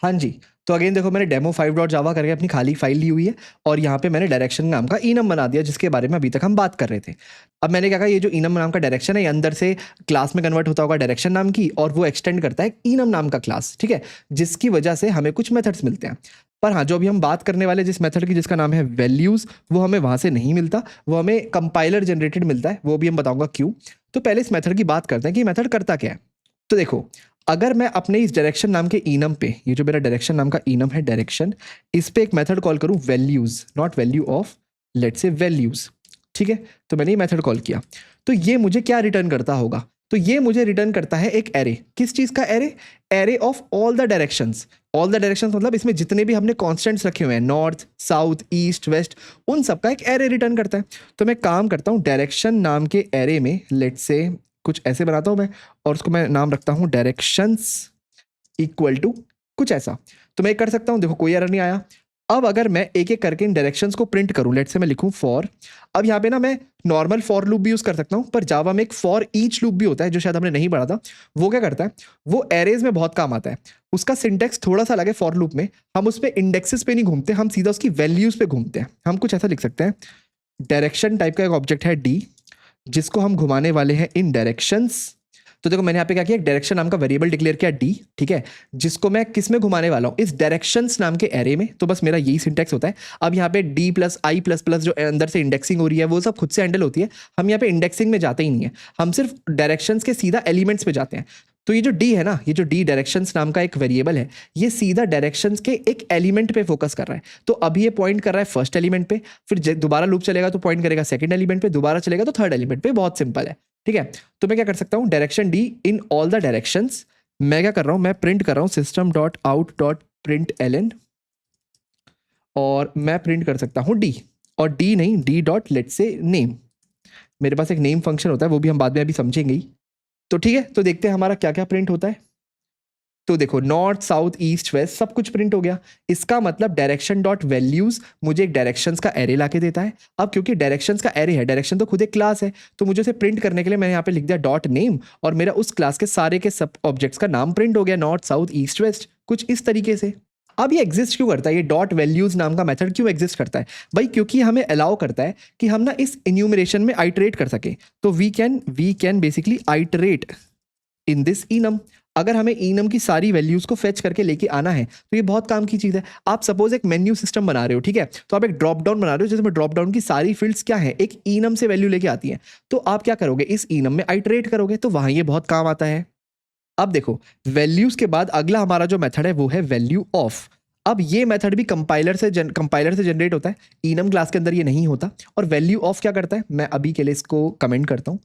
हाँ जी, तो अगेन देखो मैंने demo5.java करके अपनी खाली फाइल ली हुई है, और यहाँ पे मैंने डायरेक्शन नाम का इनम बना दिया, जिसके बारे में अभी तक हम बात कर रहे थे। अब मैंने क्या कहा, ये जो इनम नाम का डायरेक्शन है ये अंदर से क्लास में कन्वर्ट होता होगा डायरेक्शन नाम की, और वो एक्सटेंड करता है इनम नाम का क्लास, ठीक है, जिसकी वजह से हमें कुछ मेथड्स मिलते हैं। पर हाँ, जो अभी हम बात करने वाले जिस मेथड की, जिसका नाम है वैल्यूज, वो हमें वहाँ से नहीं मिलता, वो हमें कंपाइलर जनरेटेड मिलता है। वो भी हम बताऊंगा क्यों। तो पहले इस मेथड की बात करते हैं कि मेथड करता क्या है। तो देखो, अगर मैं अपने इस डायरेक्शन नाम के इनम पे, ये जो मेरा डायरेक्शन नाम का इनम है डायरेक्शन, इस पे एक मेथड कॉल करूं values, not value of, let's say values, ठीक है। तो मैंने ये मेथड कॉल किया, तो ये मुझे क्या रिटर्न करता होगा, तो ये मुझे रिटर्न करता है एक एरे। किस चीज़ का array, array of all the directions. All the directions मतलब इसमें जितने भी हमने कॉन्स्टेंट्स रखे हुए हैं, नॉर्थ, साउथ, ईस्ट, वेस्ट, उन सबका एक एरे रिटर्न करता है। तो मैं काम करता हूँ डायरेक्शन नाम के एरे में, लेट्स से कुछ ऐसे बनाता हूँ मैं, और उसको मैं नाम रखता हूँ डायरेक्शंस इक्वल टू कुछ ऐसा। तो मैं कर सकता हूँ, देखो कोई एरर नहीं आया। अब अगर मैं एक एक करके इन डायरेक्शंस को प्रिंट करूं, लेट्स से मैं लिखूं फॉर, अब यहाँ पे ना मैं नॉर्मल फॉर लूप भी यूज कर सकता हूं, पर जावा में एक फॉर ईच लूप भी होता है जो शायद हमने नहीं पढ़ा था। वो क्या करता है, वो एरेज में बहुत काम आता है। उसका सिंटेक्स थोड़ा सा अलग है फॉर लूप में, हम उस पर इंडेक्सेस पे नहीं घूमते, हम सीधा उसकी वैल्यूज पे घूमते हैं। हम कुछ ऐसा लिख सकते हैं, डायरेक्शन टाइप का एक ऑब्जेक्ट है डी, जिसको हम घुमाने वाले हैं इन डायरेक्शंस। तो देखो मैंने यहाँ पे क्या किया, एक डायरेक्शन नाम का वेरिएबल डिक्लेयर किया डी, ठीक है, जिसको मैं किस में घुमाने वाला हूँ, इस डायरेक्शंस नाम के एरे में। तो बस मेरा यही सिंटेक्स होता है। अब यहाँ पे डी प्लस आई प्लस प्लस जो अंदर से इंडेक्सिंग हो रही है वो सब खुद से हैंडल होती है। हम यहाँ पे इंडेक्सिंग में जाते ही नहीं है, हम सिर्फ डायरेक्शंस के सीधा एलिमेंट्स पे जाते हैं। तो ये जो डी है ना, ये जो डी डायरेक्शंस नाम का एक वेरिएबल है, ये सीधा डायरेक्शंस के एक एलिमेंट पे फोकस कर रहा है। तो अभी ये पॉइंट कर रहा है फर्स्ट एलिमेंट पे, फिर दोबारा लूप चलेगा तो पॉइंट करेगा सेकंड एलिमेंट पे, दोबारा चलेगा तो थर्ड एलिमेंट पे। बहुत सिंपल है, ठीक है। तो मैं क्या कर सकता हूँ, direction D in all the directions, मैं क्या कर रहा हूँ, मैं प्रिंट कर रहा हूँ system dot out dot print ln, और मैं प्रिंट कर सकता हूँ डी, और डी नहीं, डी डॉट लेट से नेम। मेरे पास एक नेम फंक्शन होता है, वो भी हम बाद में अभी समझेंगे ही। तो ठीक है, तो देखते हैं हमारा क्या क्या प्रिंट होता है। तो देखो नॉर्थ, साउथ, ईस्ट, वेस्ट सब कुछ प्रिंट हो गया। इसका मतलब डायरेक्शन डॉट वैल्यूज मुझे एक डायरेक्शंस का एरे लाके देता है। अब क्योंकि डायरेक्शंस का एरे है, डायरेक्शन तो खुद एक क्लास है, तो मुझे उसे प्रिंट करने के लिए मैंने यहाँ पे लिख दिया डॉट नेम, और मेरा उस क्लास के सारे के सब ऑब्जेक्ट्स का नाम प्रिंट हो गया, नॉर्थ, साउथ, ईस्ट, वेस्ट, कुछ इस तरीके से। अब ये एग्जिस्ट क्यों करता है, ये डॉट वैल्यूज नाम का मेथड क्यों एग्जिस्ट करता है भाई? क्योंकि हमें अलाउ करता है कि हम ना इस इन्यूमरेशन में आइटरेट कर सके। तो we can basically iterate in this enum. अगर हमें इनम की सारी वैल्यूज को फेच करके लेके आना है तो ये बहुत काम की चीज है। आप सपोज एक मेन्यू सिस्टम बना रहे हो, ठीक है, तो आप एक ड्रॉप डाउन बना रहे हो जिसमें ड्रॉप डाउन की सारी फील्ड्स क्या है, एक इनम से वैल्यू लेके आती है। तो आप क्या करोगे, इस इनम में आइटरेट करोगे, तो वहां ये बहुत काम आता है। अब देखो वैल्यूज के बाद अगला हमारा जो मेथड है वो है वैल्यू ऑफ। अब ये मेथड भी कंपाइलर से जनरेट होता है, इनम क्लास के अंदर ये नहीं होता। और वैल्यू ऑफ क्या करता है, मैं अभी के लिए इसको कमेंट करता हूं।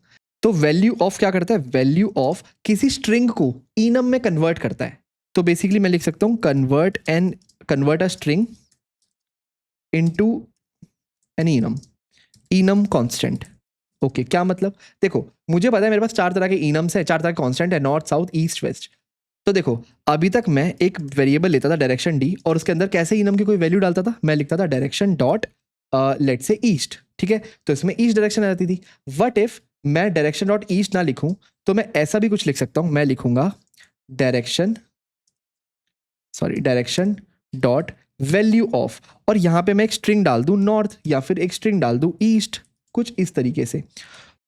तो वैल्यू ऑफ क्या करता है, वैल्यू ऑफ किसी स्ट्रिंग को इनम में कन्वर्ट करता है। तो बेसिकली मैं लिख सकता हूं convert a string into an enum constant. Okay, क्या मतलब, देखो मुझे पता है मेरे पास 4 तरह के इनम्स है, 4 तरह के कांस्टेंट है, नॉर्थ, साउथ, ईस्ट, वेस्ट। तो देखो अभी तक मैं एक वेरिएबल लेता था डायरेक्शन डी, और उसके अंदर कैसे इनम की कोई वैल्यू डालता था, मैं लिखता था डायरेक्शन डॉट लेट से ईस्ट, ठीक है, तो इसमें ईस्ट डायरेक्शन आ जाती थी। वट इफ मैं डायरेक्शन डॉट ईस्ट ना लिखूं, तो मैं ऐसा भी कुछ लिख सकता हूं, मैं लिखूंगा डायरेक्शन डॉट वैल्यू ऑफ, और यहां पे मैं एक स्ट्रिंग डाल दूं नॉर्थ, या फिर एक स्ट्रिंग डाल दूं ईस्ट, कुछ इस तरीके से।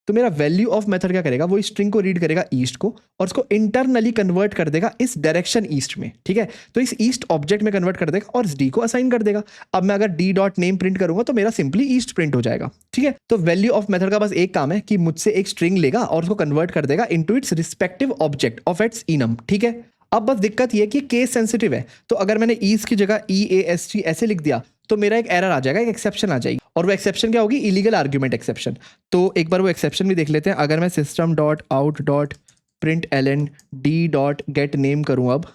तो मेरा वैल्यू ऑफ मेथड क्या करेगा, वो इस स्ट्रिंग को रीड करेगा ईस्ट को, और उसको इंटरनली कन्वर्ट कर देगा इस डायरेक्शन ईस्ट में, ठीक है, तो इस ईस्ट ऑब्जेक्ट में कन्वर्ट कर देगा और इस डी को असाइन कर देगा। अब मैं अगर डी डॉट नेम प्रिंट करूंगा तो मेरा सिंपली ईस्ट प्रिंट हो जाएगा, ठीक है। तो वैल्यू ऑफ मेथड का बस एक काम है कि मुझसे एक स्ट्रिंग लेगा और उसको कन्वर्ट कर देगा into its respective object of its enum, ठीक है। अब बस दिक्कत ये कि केस सेंसिटिव है, तो अगर मैंने ईस्ट की जगह EAST ऐसे लिख दिया तो मेरा एक एरर आ जाएगा, एक एक्सेप्शन आ जाएगी, और वो एक्सेप्शन क्या होगी, इलीगल आर्ग्यूमेंट एक्सेप्शन। तो एक बार वो एक्सेप्शन भी देख लेते हैं। अगर मैं system dot out dot print ln D dot get name करूँ, अब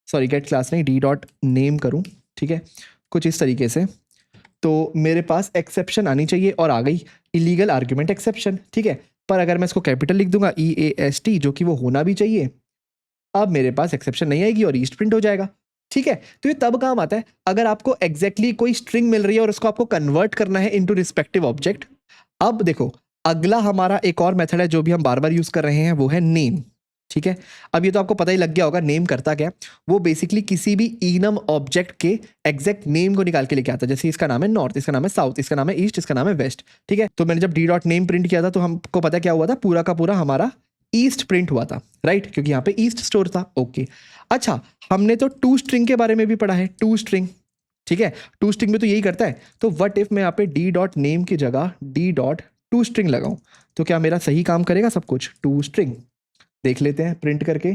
सॉरी गेट क्लास नहीं, डी डॉट नेम करूँ, ठीक है, कुछ इस तरीके से, तो मेरे पास एक्सेप्शन आनी चाहिए, और आ गई इलीगल आर्ग्यूमेंट एक्सेप्शन, ठीक है। पर अगर मैं इसको कैपिटल लिख दूंगा EAST, जो कि वो होना भी चाहिए, अब मेरे पास एक्सेप्शन नहीं आएगी और ईस्ट प्रिंट हो जाएगा, ठीक है। तो ये तब काम आता है अगर आपको एग्जैक्टली कोई स्ट्रिंग मिल रही है और उसको आपको कन्वर्ट करना है इनटू रिस्पेक्टिव ऑब्जेक्ट। अब देखो अगला हमारा एक और मेथड है जो भी हम बार बार यूज कर रहे हैं, वो है नेम, ठीक है। अब ये तो आपको पता ही लग गया होगा नेम करता क्या, वो बेसिकली किसी भी इनम ऑब्जेक्ट के एग्जैक्ट नेम को निकाल के लेके आता है। जैसे इसका नाम है नॉर्थ, इसका नाम है साउथ, इसका नाम है ईस्ट, इसका नाम है वेस्ट, ठीक है। तो मैंने जब डी डॉट नेम प्रिंट किया था तो हमको पता क्या हुआ था, पूरा का पूरा हमारा ईस्ट प्रिंट हुआ था, राइट, क्योंकि यहाँ पे ईस्ट स्टोर था। ओके, अच्छा, हमने तो टू स्ट्रिंग के बारे में भी पढ़ा है, टू स्ट्रिंग, ठीक है, टू स्ट्रिंग में तो यही करता है। तो व्हाट इफ मैं यहाँ पे डी डॉट नेम की जगह डी डॉट टू स्ट्रिंग लगाऊं, तो क्या मेरा सही काम करेगा सब कुछ, टू स्ट्रिंग, देख लेते हैं प्रिंट करके।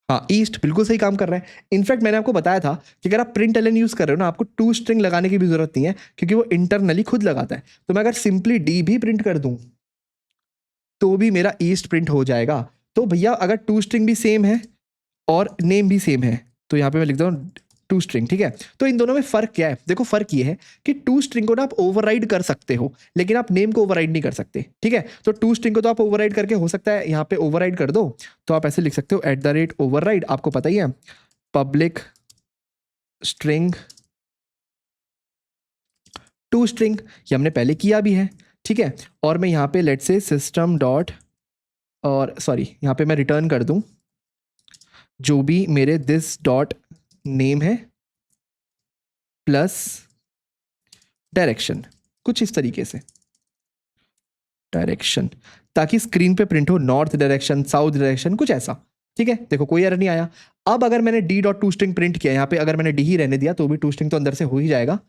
हाँ, ईस्ट बिल्कुल सही काम कर रहा है। इनफैक्ट मैंने आपको बताया था कि अगर आप प्रिंट एलन यूज कर रहे हो ना, आपको टू स्ट्रिंग लगाने की भी जरूरत नहीं है, क्योंकि वो इंटरनली खुद लगाता है। तो मैं अगर सिंपली डी भी प्रिंट कर दूं तो भी मेरा ईस्ट प्रिंट हो जाएगा। तो भैया अगर टू स्ट्रिंग भी सेम है और नेम भी सेम है तो यहाँ पे मैं लिख दूँ टू स्ट्रिंग, ठीक है। तो इन दोनों में फ़र्क क्या है? देखो फ़र्क ये है कि टू स्ट्रिंग को ना आप ओवरराइड कर सकते हो, लेकिन आप नेम को ओवरराइड नहीं कर सकते, ठीक है। तो टू स्ट्रिंग को तो आप ओवरराइड करके, हो सकता है यहाँ पे ओवरराइड कर दो, तो आप ऐसे लिख सकते हो @override, आपको पता ही है, पब्लिक स्ट्रिंग टू स्ट्रिंग, ये हमने पहले किया भी है, ठीक है। और मैं यहाँ पे लेट से सिस्टम डॉट, और सॉरी यहाँ पे मैं रिटर्न कर दूँ जो भी मेरे दिस डॉट नेम है प्लस डायरेक्शन, कुछ इस तरीके से डायरेक्शन, ताकि स्क्रीन पे प्रिंट हो नॉर्थ डायरेक्शन, साउथ डायरेक्शन, कुछ ऐसा, ठीक है। देखो कोई एरर नहीं आया। अब अगर मैंने D dot to string print किया, यहाँ पे अगर मैंने डी ही रहने दिया तो भी टू स्ट्रिंग तो अंदर से हो ही जाएगा,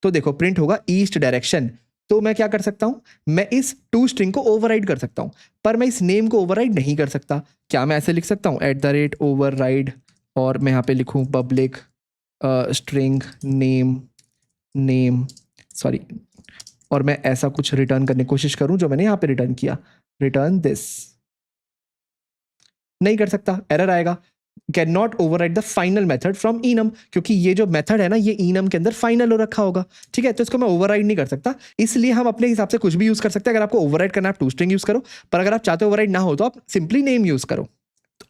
तो देखो प्रिंट होगा ईस्ट डायरेक्शन। तो मैं क्या कर सकता हूं, मैं इस टू स्ट्रिंग को ओवरराइड कर सकता हूं, पर मैं इस नेम को ओवरराइड नहीं कर सकता। क्या मैं ऐसे लिख सकता हूं @override, और मैं यहाँ पे लिखूं पब्लिक स्ट्रिंग नेम सॉरी, और मैं ऐसा कुछ रिटर्न करने की कोशिश करूं जो मैंने यहाँ पे रिटर्न किया, रिटर्न दिस। नहीं कर सकता, एरर आएगा, can not override the final method from enum, क्योंकि ये जो मेथड है ना ये enum के अंदर फाइनल हो रखा होगा, ठीक है। तो इसको मैं ओवरराइड नहीं कर सकता, इसलिए हम अपने हिसाब से कुछ भी यूज कर सकते हैं। अगर आपको ओवरराइड करना है आप टू स्ट्रिंग यूज करो, पर अगर आप चाहते हो ओवरराइड ना हो तो आप सिंपली नेम यूज करो।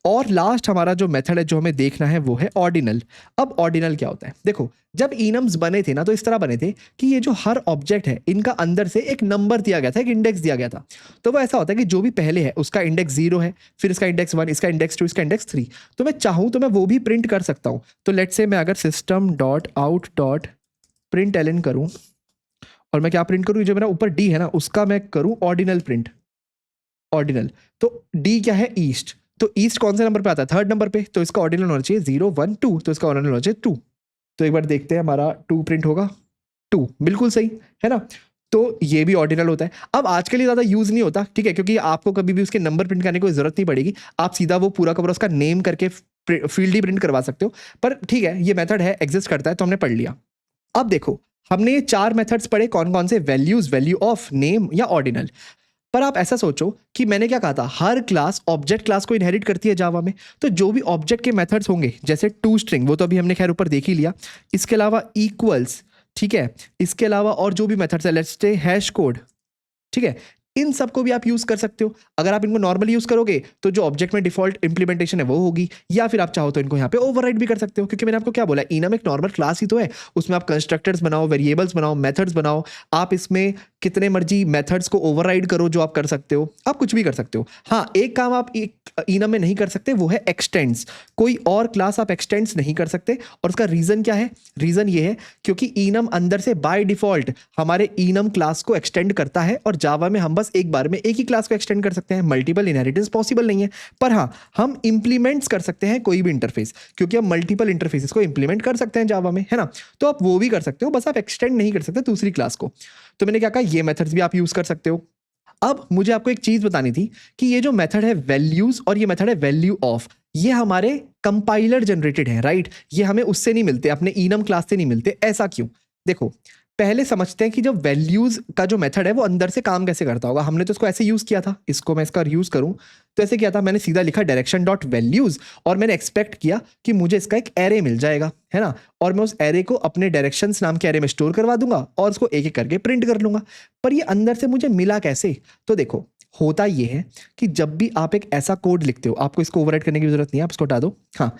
और लास्ट हमारा जो मेथड है जो हमें देखना है वो है ऑर्डिनल। अब ऑर्डिनल क्या होता है? देखो जब इनम्स बने थे ना तो इस तरह बने थे कि ये जो हर ऑब्जेक्ट है इनका अंदर से एक नंबर दिया गया था, एक इंडेक्स दिया गया था। तो वो ऐसा होता है कि जो भी पहले है उसका इंडेक्स 0 है, फिर इसका इंडेक्स 1, इसका इंडेक्स 2, इसका इंडेक्स 3। तो मैं चाहूँ तो मैं वो भी प्रिंट कर सकता हूँ। तो लेट्स से मैं अगर system dot out dot print ln करूँ, और मैं क्या प्रिंट करूँ, जो मेरा ऊपर डी है ना उसका मैं करूँ ऑर्डिनल प्रिंट, ऑर्डिनल। तो डी क्या है? ईस्ट। तो ईस्ट कौन से नंबर पे आता है? थर्ड नंबर पे, तो इसका ऑर्डिनल होना चाहिए 0 1 2, तो इसका ऑर्डिनल होना चाहिए 2। तो एक बार देखते हैं हमारा 2 प्रिंट होगा, 2 बिल्कुल सही है ना। तो ये भी ऑर्डिनल होता है। अब आज के लिए ज़्यादा यूज़ नहीं होता, ठीक है, क्योंकि आपको कभी भी उसके नंबर प्रिंट करने की कोई ज़रूरत नहीं पड़ेगी, आप सीधा वो पूरा का पूरा उसका नेम करके फील्ड ही प्रिंट करवा सकते हो। पर ठीक है, ये मेथड है, एग्जिस्ट करता है, तो हमने पढ़ लिया। अब देखो हमने ये 4 मेथड्स पढ़े, कौन कौन से? वैल्यूज, वैल्यू ऑफ, नेम या ऑर्डिनल। पर आप ऐसा सोचो कि मैंने क्या कहा था, हर क्लास ऑब्जेक्ट क्लास को इनहेरिट करती है जावा में। तो जो भी ऑब्जेक्ट के मेथड्स होंगे, जैसे टू स्ट्रिंग, वो तो अभी हमने खैर ऊपर देख ही लिया, इसके अलावा इक्वल्स, ठीक है, इसके अलावा और जो भी मेथड्स है, लेट्स से हैश कोड, ठीक है, इन सबको भी आप यूज कर सकते हो। अगर आप इनको नॉर्मली यूज करोगे तो जो ऑब्जेक्ट में डिफॉल्ट इंप्लीमेंटेशन है वो होगी, या फिर आप चाहो तो इनको यहाँ पे ओवरराइड भी कर सकते हो, क्योंकि मैंने आपको क्या बोला, इनम एक नॉर्मल क्लास ही तो है, उसमें आप कंस्ट्रक्टर्स बनाओ, वेरिएबल्स बनाओ, मेथड्स बनाओ, आप इसमें कितने मर्जी मेथड्स को ओवरराइड करो, जो आप कर सकते हो, आप कुछ भी कर सकते हो। हाँ, एक काम आप इनम में नहीं कर सकते, वो है एक्सटेंड्स। कोई और क्लास आप एक्सटेंड्स नहीं कर सकते, और उसका रीजन क्या है? रीजन ये है क्योंकि इनम अंदर से बाय डिफॉल्ट हमारे इनम क्लास को एक्सटेंड करता है, और जावा में हम बस एक बार में एक ही क्लास को एक्सटेंड कर सकते हैं, मल्टीपल इनहेरिटेंस पॉसिबल नहीं है। पर हाँ, हम इंप्लीमेंट्स कर सकते हैं कोई भी इंटरफेस, क्योंकि हम मल्टीपल इंटरफेसेस को इंप्लीमेंट कर सकते हैं जावा में, है ना। तो आप वो भी कर सकते हो, बस आप एक्सटेंड नहीं कर सकते दूसरी क्लास को। तो मैंने क्या कहा, ये मेथड्स भी आप यूज कर सकते हो। अब मुझे आपको एक चीज बतानी थी कि ये जो मेथड है वैल्यूज और ये मेथड है वैल्यू ऑफ, ये हमारे कंपाइलर जनरेटेड है, राइट। ये हमें उससे नहीं मिलते, अपने इनम क्लास से नहीं मिलते। ऐसा क्यों? देखो पहले समझते हैं कि जो वैल्यूज का जो मेथड है वो अंदर से काम कैसे करता होगा। हमने तो इसको ऐसे यूज किया था, इसको मैं इसका यूज करूं तो ऐसे किया था, मैंने सीधा लिखा डायरेक्शन डॉट वैल्यूज, और मैंने एक्सपेक्ट किया कि मुझे इसका एक एरे मिल जाएगा, है ना, और मैं उस एरे को अपने डायरेक्शंस नाम के एरे में स्टोर करवा दूंगा और उसको एक एक करके प्रिंट कर लूंगा। पर ये अंदर से मुझे मिला कैसे? तो देखो होता ये है कि जब भी आप एक ऐसा कोड लिखते हो, आपको इसको ओवरराइट करने की जरूरत नहीं है, आप इसको हटा दो। हाँ,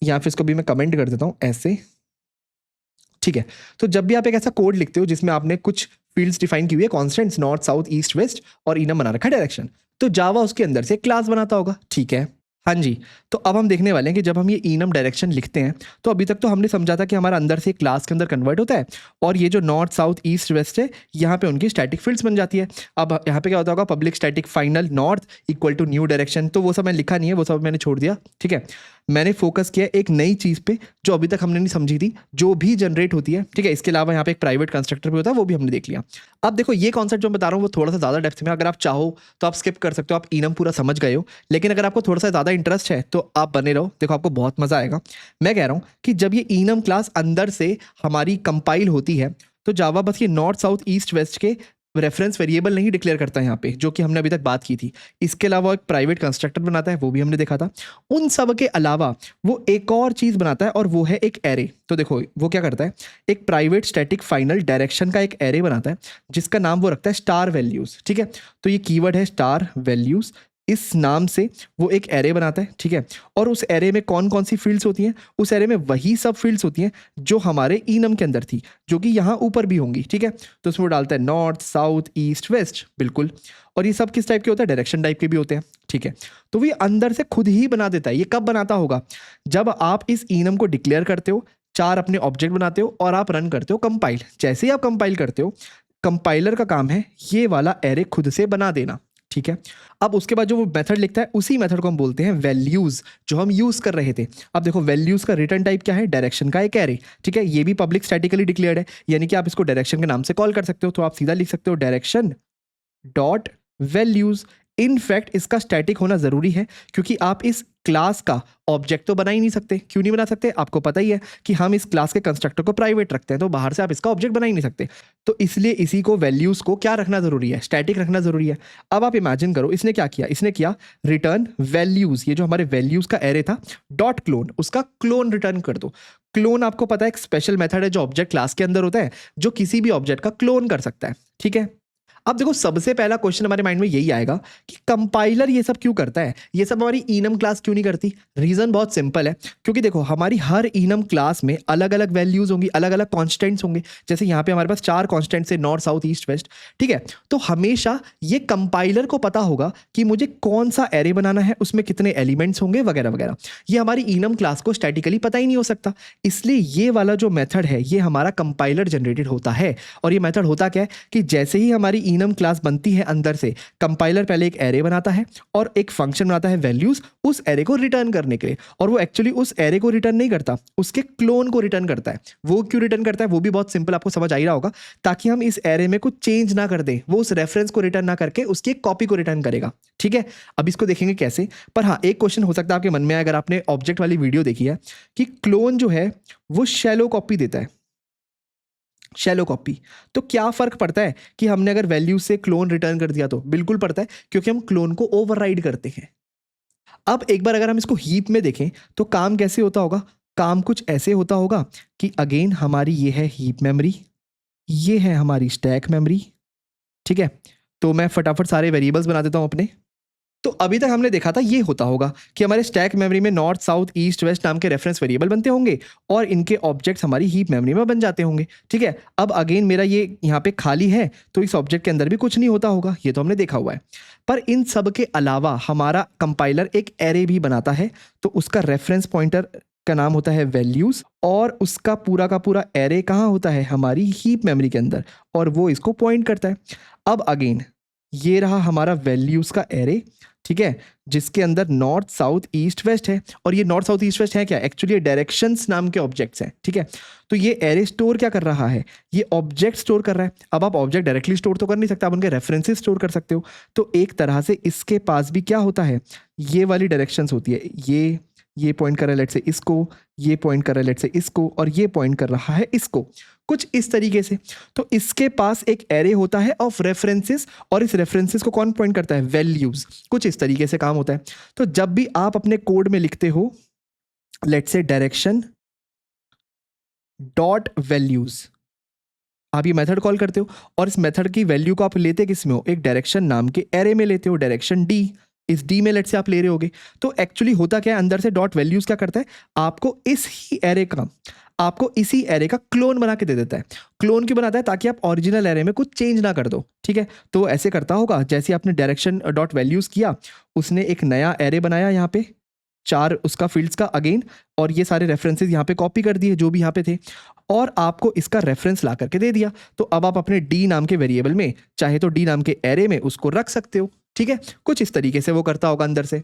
यहाँ फिर इसको भी मैं कमेंट कर देता हूँ ऐसे, ठीक है। तो जब भी आप एक ऐसा कोड लिखते हो जिसमें आपने कुछ फील्ड्स डिफाइन की हुई है, constants, north, south, east, west, और इनम बना रखा है डायरेक्शन, तो जावा उसके अंदर से क्लास बनाता होगा, ठीक है। हाँ जी, तो अब हम देखने वाले हैं कि जब हम ये इनम डायरेक्शन लिखते हैं तो अभी तक तो हमने समझा था कि हमारा अंदर से क्लास के अंदर कन्वर्ट होता है, और ये जो नॉर्थ, साउथ, ईस्ट, वेस्ट है यहाँ पे उनकी स्टैटिक फील्ड्स बन जाती है। अब यहाँ पे क्या होता होगा, public static final north equal to new direction, तो वो सब मैंने लिखा नहीं है, वो सब मैंने छोड़ दिया, ठीक है। मैंने फोकस किया एक नई चीज़ पे जो अभी तक हमने नहीं समझी थी, जो भी जनरेट होती है, ठीक है। इसके अलावा यहाँ पे एक प्राइवेट कंस्ट्रक्टर भी होता है, वो भी हमने देख लिया। अब देखो ये कॉन्सेप्ट जो मैं बता रहा हूँ वो थोड़ा सा ज़्यादा डेप्थ में, अगर आप चाहो तो आप स्किप कर सकते हो, आप इनम पूरा समझ गए हो, लेकिन अगर आपको थोड़ा सा ज़्यादा इंटरेस्ट है तो आप बने रहो, देखो आपको बहुत मज़ा आएगा। मैं कह रहा हूँ कि जब ये इनम क्लास अंदर से हमारी कंपाइल होती है तो जावा बस ये नॉर्थ, साउथ, ईस्ट, वेस्ट के रेफरेंस वेरिएबल नहीं डिक्लेयर करता है यहाँ पे, जो कि हमने अभी तक बात की थी। इसके अलावा एक प्राइवेट कंस्ट्रक्टर बनाता है, वो भी हमने देखा था। उन सब के अलावा वो एक और चीज़ बनाता है और वो है एक एरे। तो देखो वो क्या करता है, एक प्राइवेट स्टैटिक फाइनल डायरेक्शन का एक एरे बनाता है जिसका नाम वो रखता है स्टार वैल्यूज़। ठीक है, तो ये कीवर्ड है स्टार वैल्यूज़, इस नाम से वो एक एरे बनाता है। ठीक है, और उस एरे में कौन कौन सी फील्ड्स होती हैं, उस एरे में वही सब फील्ड्स होती हैं जो हमारे इनम के अंदर थी, जो कि यहाँ ऊपर भी होंगी। ठीक है, तो उसमें वो डालता है नॉर्थ साउथ ईस्ट वेस्ट, बिल्कुल। और ये सब किस टाइप के होते हैं, डायरेक्शन टाइप के भी होते हैं। ठीक है, तो वो अंदर से खुद ही बना देता है। ये कब बनाता होगा, जब आप इस इनम को डिक्लेयर करते हो, 4 अपने ऑब्जेक्ट बनाते हो और आप रन करते हो कंपाइल। जैसे ही आप कंपाइल करते हो, कंपाइलर का काम है ये वाला एरे खुद से बना देना। ठीक है, अब उसके बाद जो वो मेथड लिखता है, उसी मेथड को हम बोलते हैं वैल्यूज, जो हम यूज कर रहे थे। अब देखो वैल्यूज का रिटर्न टाइप क्या है, डायरेक्शन का एक एरे। ठीक है, ये भी पब्लिक स्टैटिकली डिक्लेयर्ड है, यानी कि आप इसको डायरेक्शन के नाम से कॉल कर सकते हो। तो आप सीधा लिख सकते हो डायरेक्शन डॉट वैल्यूज। इनफैक्ट इसका स्टैटिक होना जरूरी है, क्योंकि आप इस क्लास का ऑब्जेक्ट तो बना ही नहीं सकते। क्यों नहीं बना सकते, आपको पता ही है कि हम इस क्लास के कंस्ट्रक्टर को प्राइवेट रखते हैं, तो बाहर से आप इसका ऑब्जेक्ट बना ही नहीं सकते। तो इसलिए इसी को वैल्यूज को क्या रखना जरूरी है, स्टैटिक रखना जरूरी है। अब आप इमेजिन करो इसने क्या किया, इसने किया रिटर्न वैल्यूज, ये जो हमारे वैल्यूज का एरे था, डॉट क्लोन, उसका क्लोन रिटर्न कर दो। क्लोन आपको पता है एक स्पेशल मेथड है जो ऑब्जेक्ट क्लास के अंदर होता है, जो किसी भी ऑब्जेक्ट का क्लोन कर सकता है। ठीक है, अब देखो सबसे पहला क्वेश्चन हमारे माइंड में यही आएगा कि कंपाइलर ये सब क्यों करता है, ये सब हमारी इनम क्लास क्यों नहीं करती। रीजन बहुत सिंपल है, क्योंकि देखो हमारी हर इनम क्लास में अलग अलग वैल्यूज होंगी, अलग अलग कॉन्स्टेंट्स होंगे। जैसे यहाँ पे हमारे पास 4 कॉन्स्टेंट्स है, नॉर्थ साउथ ईस्ट वेस्ट। ठीक है, तो हमेशा ये कंपाइलर को पता होगा कि मुझे कौन सा एरे बनाना है, उसमें कितने एलिमेंट्स होंगे वगैरह वगैरह। ये हमारी इनम क्लास को स्टैटिकली पता ही नहीं हो सकता। इसलिए ये वाला जो मेथड है ये हमारा कंपाइलर जनरेटेड होता है। और ये मेथड होता क्या है कि जैसे ही हमारी इनम क्लास बनती है, अंदर से कंपाइलर पहले एक एरे बनाता है और एक फंक्शन बनाता है वैल्यूज, उस एरे को रिटर्न करने के लिए। और वो एक्चुअली उस एरे को रिटर्न नहीं करता, उसके क्लोन को रिटर्न करता है। वो क्यों रिटर्न करता है, वो भी बहुत सिंपल, आपको समझ आ ही रहा होगा, ताकि हम इस एरे में कुछ चेंज ना कर दें। वो उस रेफरेंस को रिटर्न ना करके उसकी एक कॉपी को रिटर्न करेगा। ठीक है, अब इसको देखेंगे कैसे। पर हाँ, एक क्वेश्चन हो सकता है आपके मन में आए, अगर आपने ऑब्जेक्ट वाली वीडियो देखी है, कि क्लोन जो है वो शैलो कॉपी देता है। शैलो कॉपी, तो क्या फर्क पड़ता है कि हमने अगर वैल्यू से क्लोन रिटर्न कर दिया, तो बिल्कुल पड़ता है, क्योंकि हम क्लोन को ओवरराइड करते हैं। अब एक बार अगर हम इसको हीप में देखें तो काम कैसे होता होगा, काम कुछ ऐसे होता होगा कि अगेन हमारी ये है हीप मेमोरी, ये है हमारी स्टैक मेमोरी। ठीक है, तो मैं फटाफट सारे वेरिएबल्स बना देता हूं अपने। तो अभी तक हमने देखा था ये होता होगा कि हमारे स्टैक मेमोरी में नॉर्थ साउथ ईस्ट वेस्ट नाम के रेफरेंस वेरिएबल बनते होंगे और इनके ऑब्जेक्ट्स हमारी हीप मेमोरी में बन जाते होंगे। ठीक है, अब अगेन मेरा ये यहाँ पे खाली है, तो इस ऑब्जेक्ट के अंदर भी कुछ नहीं होता होगा, ये तो हमने देखा हुआ है। पर इन सब के अलावा हमारा कंपाइलर एक एरे भी बनाता है, तो उसका रेफरेंस पॉइंटर का नाम होता है वैल्यूज, और उसका पूरा का पूरा एरे कहाँ होता है, हमारी हीप मेमोरी के अंदर, और वो इसको पॉइंट करता है। अब अगेन ये रहा हमारा वैल्यूज का एरे। ठीक है, जिसके अंदर नॉर्थ साउथ ईस्ट वेस्ट है, और ये नॉर्थ साउथ ईस्ट वेस्ट है क्या, एक्चुअली डायरेक्शंस नाम के ऑब्जेक्ट्स हैं। ठीक है, तो ये एरे स्टोर क्या कर रहा है, ये ऑब्जेक्ट स्टोर कर रहा है। अब आप ऑब्जेक्ट डायरेक्टली स्टोर तो कर नहीं सकते, आप उनके रेफरेंसेस स्टोर कर सकते हो। तो एक तरह से इसके पास भी क्या होता है, ये वाली डायरेक्शंस होती है, ये पॉइंट कर रहा है लेट से इसको, ये पॉइंट कर रहा है लेट से इसको, और ये पॉइंट कर रहा है इसको, कुछ इस तरीके से। तो इसके पास एक एरे होता है ऑफ रेफरेंसेस, और इस रेफरेंसेस को कौन पॉइंट करता है, वैल्यूज। कुछ इस तरीके से काम होता है। तो जब भी आप अपने कोड में लिखते हो लेट से डायरेक्शन डॉट वैल्यूज, आप ये मेथड कॉल करते हो, और इस मेथड की वैल्यू को आप लेते किस में हो, एक डायरेक्शन नाम के एरे में लेते हो, डायरेक्शन डी। इस डी में लेट से आप ले रहे होगे। तो एक्चुअली होता क्या है, अंदर से डॉट वैल्यूज क्या करता है, आपको इसी एरे का क्लोन बना के दे देता है। क्लोन क्यों बनाता है, ताकि आप ओरिजिनल एरे में कुछ चेंज ना कर दो। ठीक है, तो ऐसे करता होगा, जैसे आपने डायरेक्शन डॉट वैल्यूज किया, उसने एक नया एरे बनाया यहाँ पे 4 उसका फील्ड्स का अगेन, और ये सारे रेफरेंसेस यहाँ पे कॉपी कर दिए जो भी यहाँ पे थे, और आपको इसका रेफरेंस ला करके दे दिया। तो अब आप अपने डी नाम के वेरिएबल में, चाहे तो डी नाम के एरे में उसको रख सकते हो। ठीक है, कुछ इस तरीके से वो करता होगा अंदर से।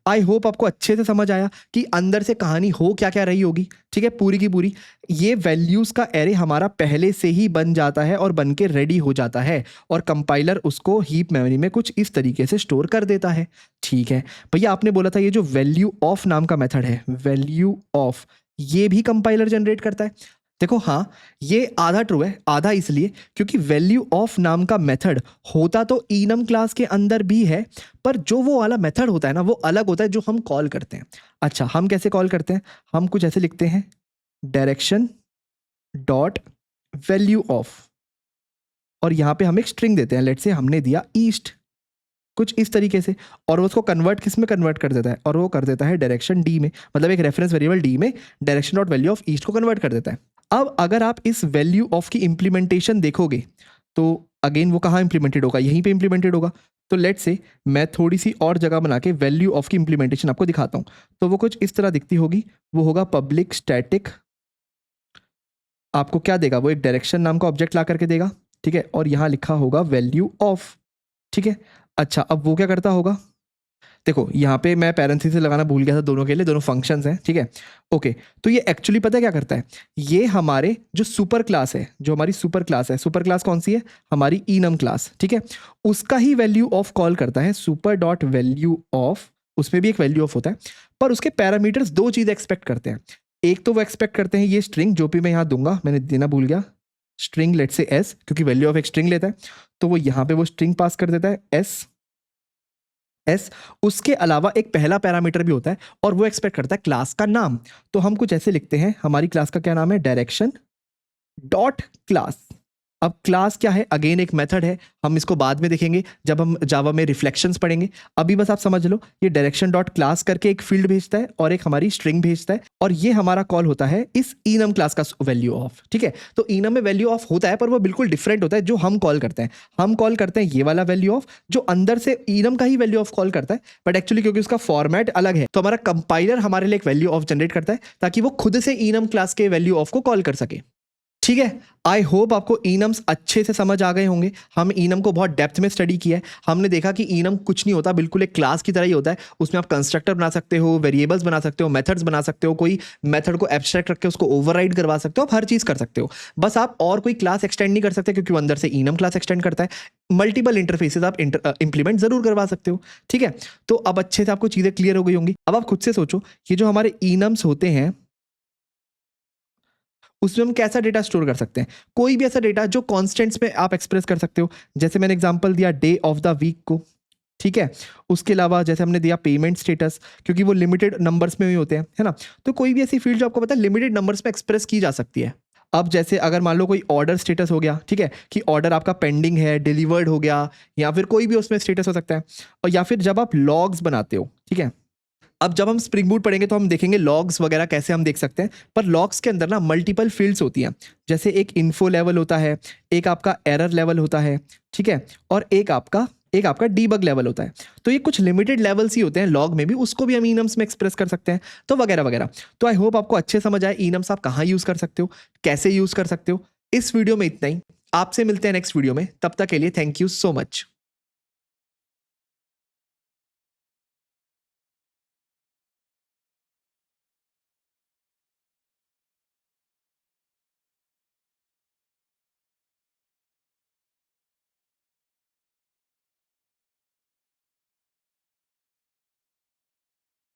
आई होप आपको अच्छे से समझ आया कि अंदर से कहानी हो क्या क्या रही होगी। ठीक है, पूरी की पूरी ये वैल्यूज का एरे हमारा पहले से ही बन जाता है और बन के रेडी हो जाता है, और कंपाइलर उसको हीप मेमोरी में कुछ इस तरीके से स्टोर कर देता है। ठीक है भैया, आपने बोला था ये जो वैल्यू ऑफ नाम का मेथड है, वैल्यू ऑफ, ये भी कंपाइलर जनरेट करता है। देखो हाँ, ये आधा ट्रू है, आधा इसलिए क्योंकि वैल्यू ऑफ नाम का मेथड होता तो enum क्लास के अंदर भी है, पर जो वो वाला मेथड होता है ना वो अलग होता है जो हम कॉल करते हैं। अच्छा, हम कैसे कॉल करते हैं? हम कुछ ऐसे लिखते हैं, डायरेक्शन डॉट वैल्यू ऑफ, और यहाँ पे हम एक स्ट्रिंग देते हैं, लेट्स से हमने दिया ईस्ट, कुछ इस तरीके से, और वो उसको कन्वर्ट किस में कन्वर्ट कर देता है, और वो कर देता है डायरेक्शन डी में, मतलब एक रेफरेंस वेरिएबल डी में direction dot value of east को कन्वर्ट कर देता है। अब अगर आप इस वैल्यू ऑफ की इंप्लीमेंटेशन देखोगे तो अगेन वो कहाँ इंप्लीमेंटेड होगा? यहीं पे इंप्लीमेंटेड होगा। तो लेट्स से मैं थोड़ी सी और जगह बना के वैल्यू ऑफ की इंप्लीमेंटेशन आपको दिखाता हूँ। तो वो कुछ इस तरह दिखती होगी, वो होगा पब्लिक स्टैटिक, आपको क्या देगा? वो एक डायरेक्शन नाम का ऑब्जेक्ट ला करके देगा, ठीक है, और यहाँ लिखा होगा वैल्यू ऑफ, ठीक है। अच्छा, अब वो क्या करता होगा? देखो यहाँ पे मैं पैरेंथेसिस लगाना भूल गया था, दोनों के लिए दोनों फंक्शंस हैं, ठीक है। ओके, तो ये एक्चुअली पता है क्या करता है? ये हमारे जो सुपर क्लास है, जो हमारी सुपर क्लास है, सुपर क्लास कौन सी है? हमारी enum क्लास, ठीक है, उसका ही वैल्यू ऑफ कॉल करता है, सुपर डॉट वैल्यू ऑफ, उसमें भी एक वैल्यू ऑफ होता है, पर उसके पैरामीटर्स दो चीज़ एक्सपेक्ट करते हैं। एक तो वो एक्सपेक्ट करते हैं ये स्ट्रिंग, जो भी मैं यहाँ दूंगा, मैंने देना भूल गया, स्ट्रिंग लेट से एस, क्योंकि वैल्यू ऑफ एक स्ट्रिंग लेता है, तो वो यहाँ पे वो स्ट्रिंग पास कर देता है एस। उसके अलावा एक पहला पैरामीटर भी होता है और वो एक्सपेक्ट करता है क्लास का नाम। तो हम कुछ ऐसे लिखते हैं, हमारी क्लास का क्या नाम है? Direction dot class. अब क्लास क्या है? अगेन एक मेथड है, हम इसको बाद में देखेंगे जब हम जावा में रिफ्लेक्शंस पढ़ेंगे। अभी बस आप समझ लो, ये डायरेक्शन डॉट क्लास करके एक फील्ड भेजता है और एक हमारी स्ट्रिंग भेजता है, और ये हमारा कॉल होता है इस enum क्लास का वैल्यू ऑफ, ठीक है। तो enum में वैल्यू ऑफ होता है, पर वो बिल्कुल डिफरेंट होता है जो हम कॉल करते हैं। हम कॉल करते हैं ये वाला वैल्यू ऑफ, जो अंदर से enum का ही वैल्यू ऑफ कॉल करता है, बट एक्चुअली क्योंकि उसका फॉर्मेट अलग है, तो हमारा कंपाइलर हमारे लिए एक वैल्यू ऑफ जनरेट करता है ताकि वो खुद से enum क्लास के वैल्यू ऑफ को कॉल कर सके, ठीक है। आई होप आपको enums अच्छे से समझ आ गए होंगे। हम enum को बहुत डेप्थ में स्टडी किया है, हमने देखा कि enum कुछ नहीं होता, बिल्कुल एक क्लास की तरह ही होता है। उसमें आप कंस्ट्रक्टर बना सकते हो, वेरिएबल्स बना सकते हो, मेथड्स बना सकते हो, कोई मेथड को एब्स्ट्रैक्ट रख के उसको ओवरराइड करवा सकते हो, आप हर चीज़ कर सकते हो। बस आप और कोई क्लास एक्सटेंड नहीं कर सकते, क्योंकि वो अंदर से enum क्लास एक्सटेंड करता है। मल्टीपल इंटरफेसेस आप इंप्लीमेंट जरूर करवा सकते हो, ठीक है। तो अब अच्छे से आपको चीज़ें क्लियर हो गई होंगी। अब आप खुद से सोचो, ये जो हमारे enums होते हैं उसमें हम कैसा डेटा स्टोर कर सकते हैं? कोई भी ऐसा डेटा जो कॉन्स्टेंट्स में आप एक्सप्रेस कर सकते हो, जैसे मैंने एग्जांपल दिया डे ऑफ द वीक को, ठीक है। उसके अलावा जैसे हमने दिया पेमेंट स्टेटस, क्योंकि वो लिमिटेड नंबर्स में ही होते हैं, है ना। तो कोई भी ऐसी फील्ड जो आपको पता है लिमिटेड नंबर्स में एक्सप्रेस की जा सकती है। अब जैसे अगर मान लो कोई ऑर्डर स्टेटस हो गया, ठीक है, कि ऑर्डर आपका पेंडिंग है, डिलीवर्ड हो गया, या फिर कोई भी उसमें स्टेटस हो सकता है। और या फिर जब आप लॉग्स बनाते हो, ठीक है, अब जब हम स्प्रिंग बूट पढ़ेंगे तो हम देखेंगे लॉग्स वगैरह कैसे हम देख सकते हैं। पर लॉग्स के अंदर ना मल्टीपल फील्ड्स होती हैं, जैसे एक इन्फो लेवल होता है, एक आपका एरर लेवल होता है, ठीक है, और एक आपका डीबग लेवल होता है। तो ये कुछ लिमिटेड लेवल्स ही होते हैं लॉग में भी, उसको भी हम enums में एक्सप्रेस कर सकते हैं, तो वगैरह वगैरह। तो आई होप आपको अच्छे समझ आए enums आप कहाँ यूज कर सकते हो, कैसे यूज कर सकते हो। इस वीडियो में इतना ही, आपसे मिलते हैं नेक्स्ट वीडियो में, तब तक के लिए थैंक यू सो मच।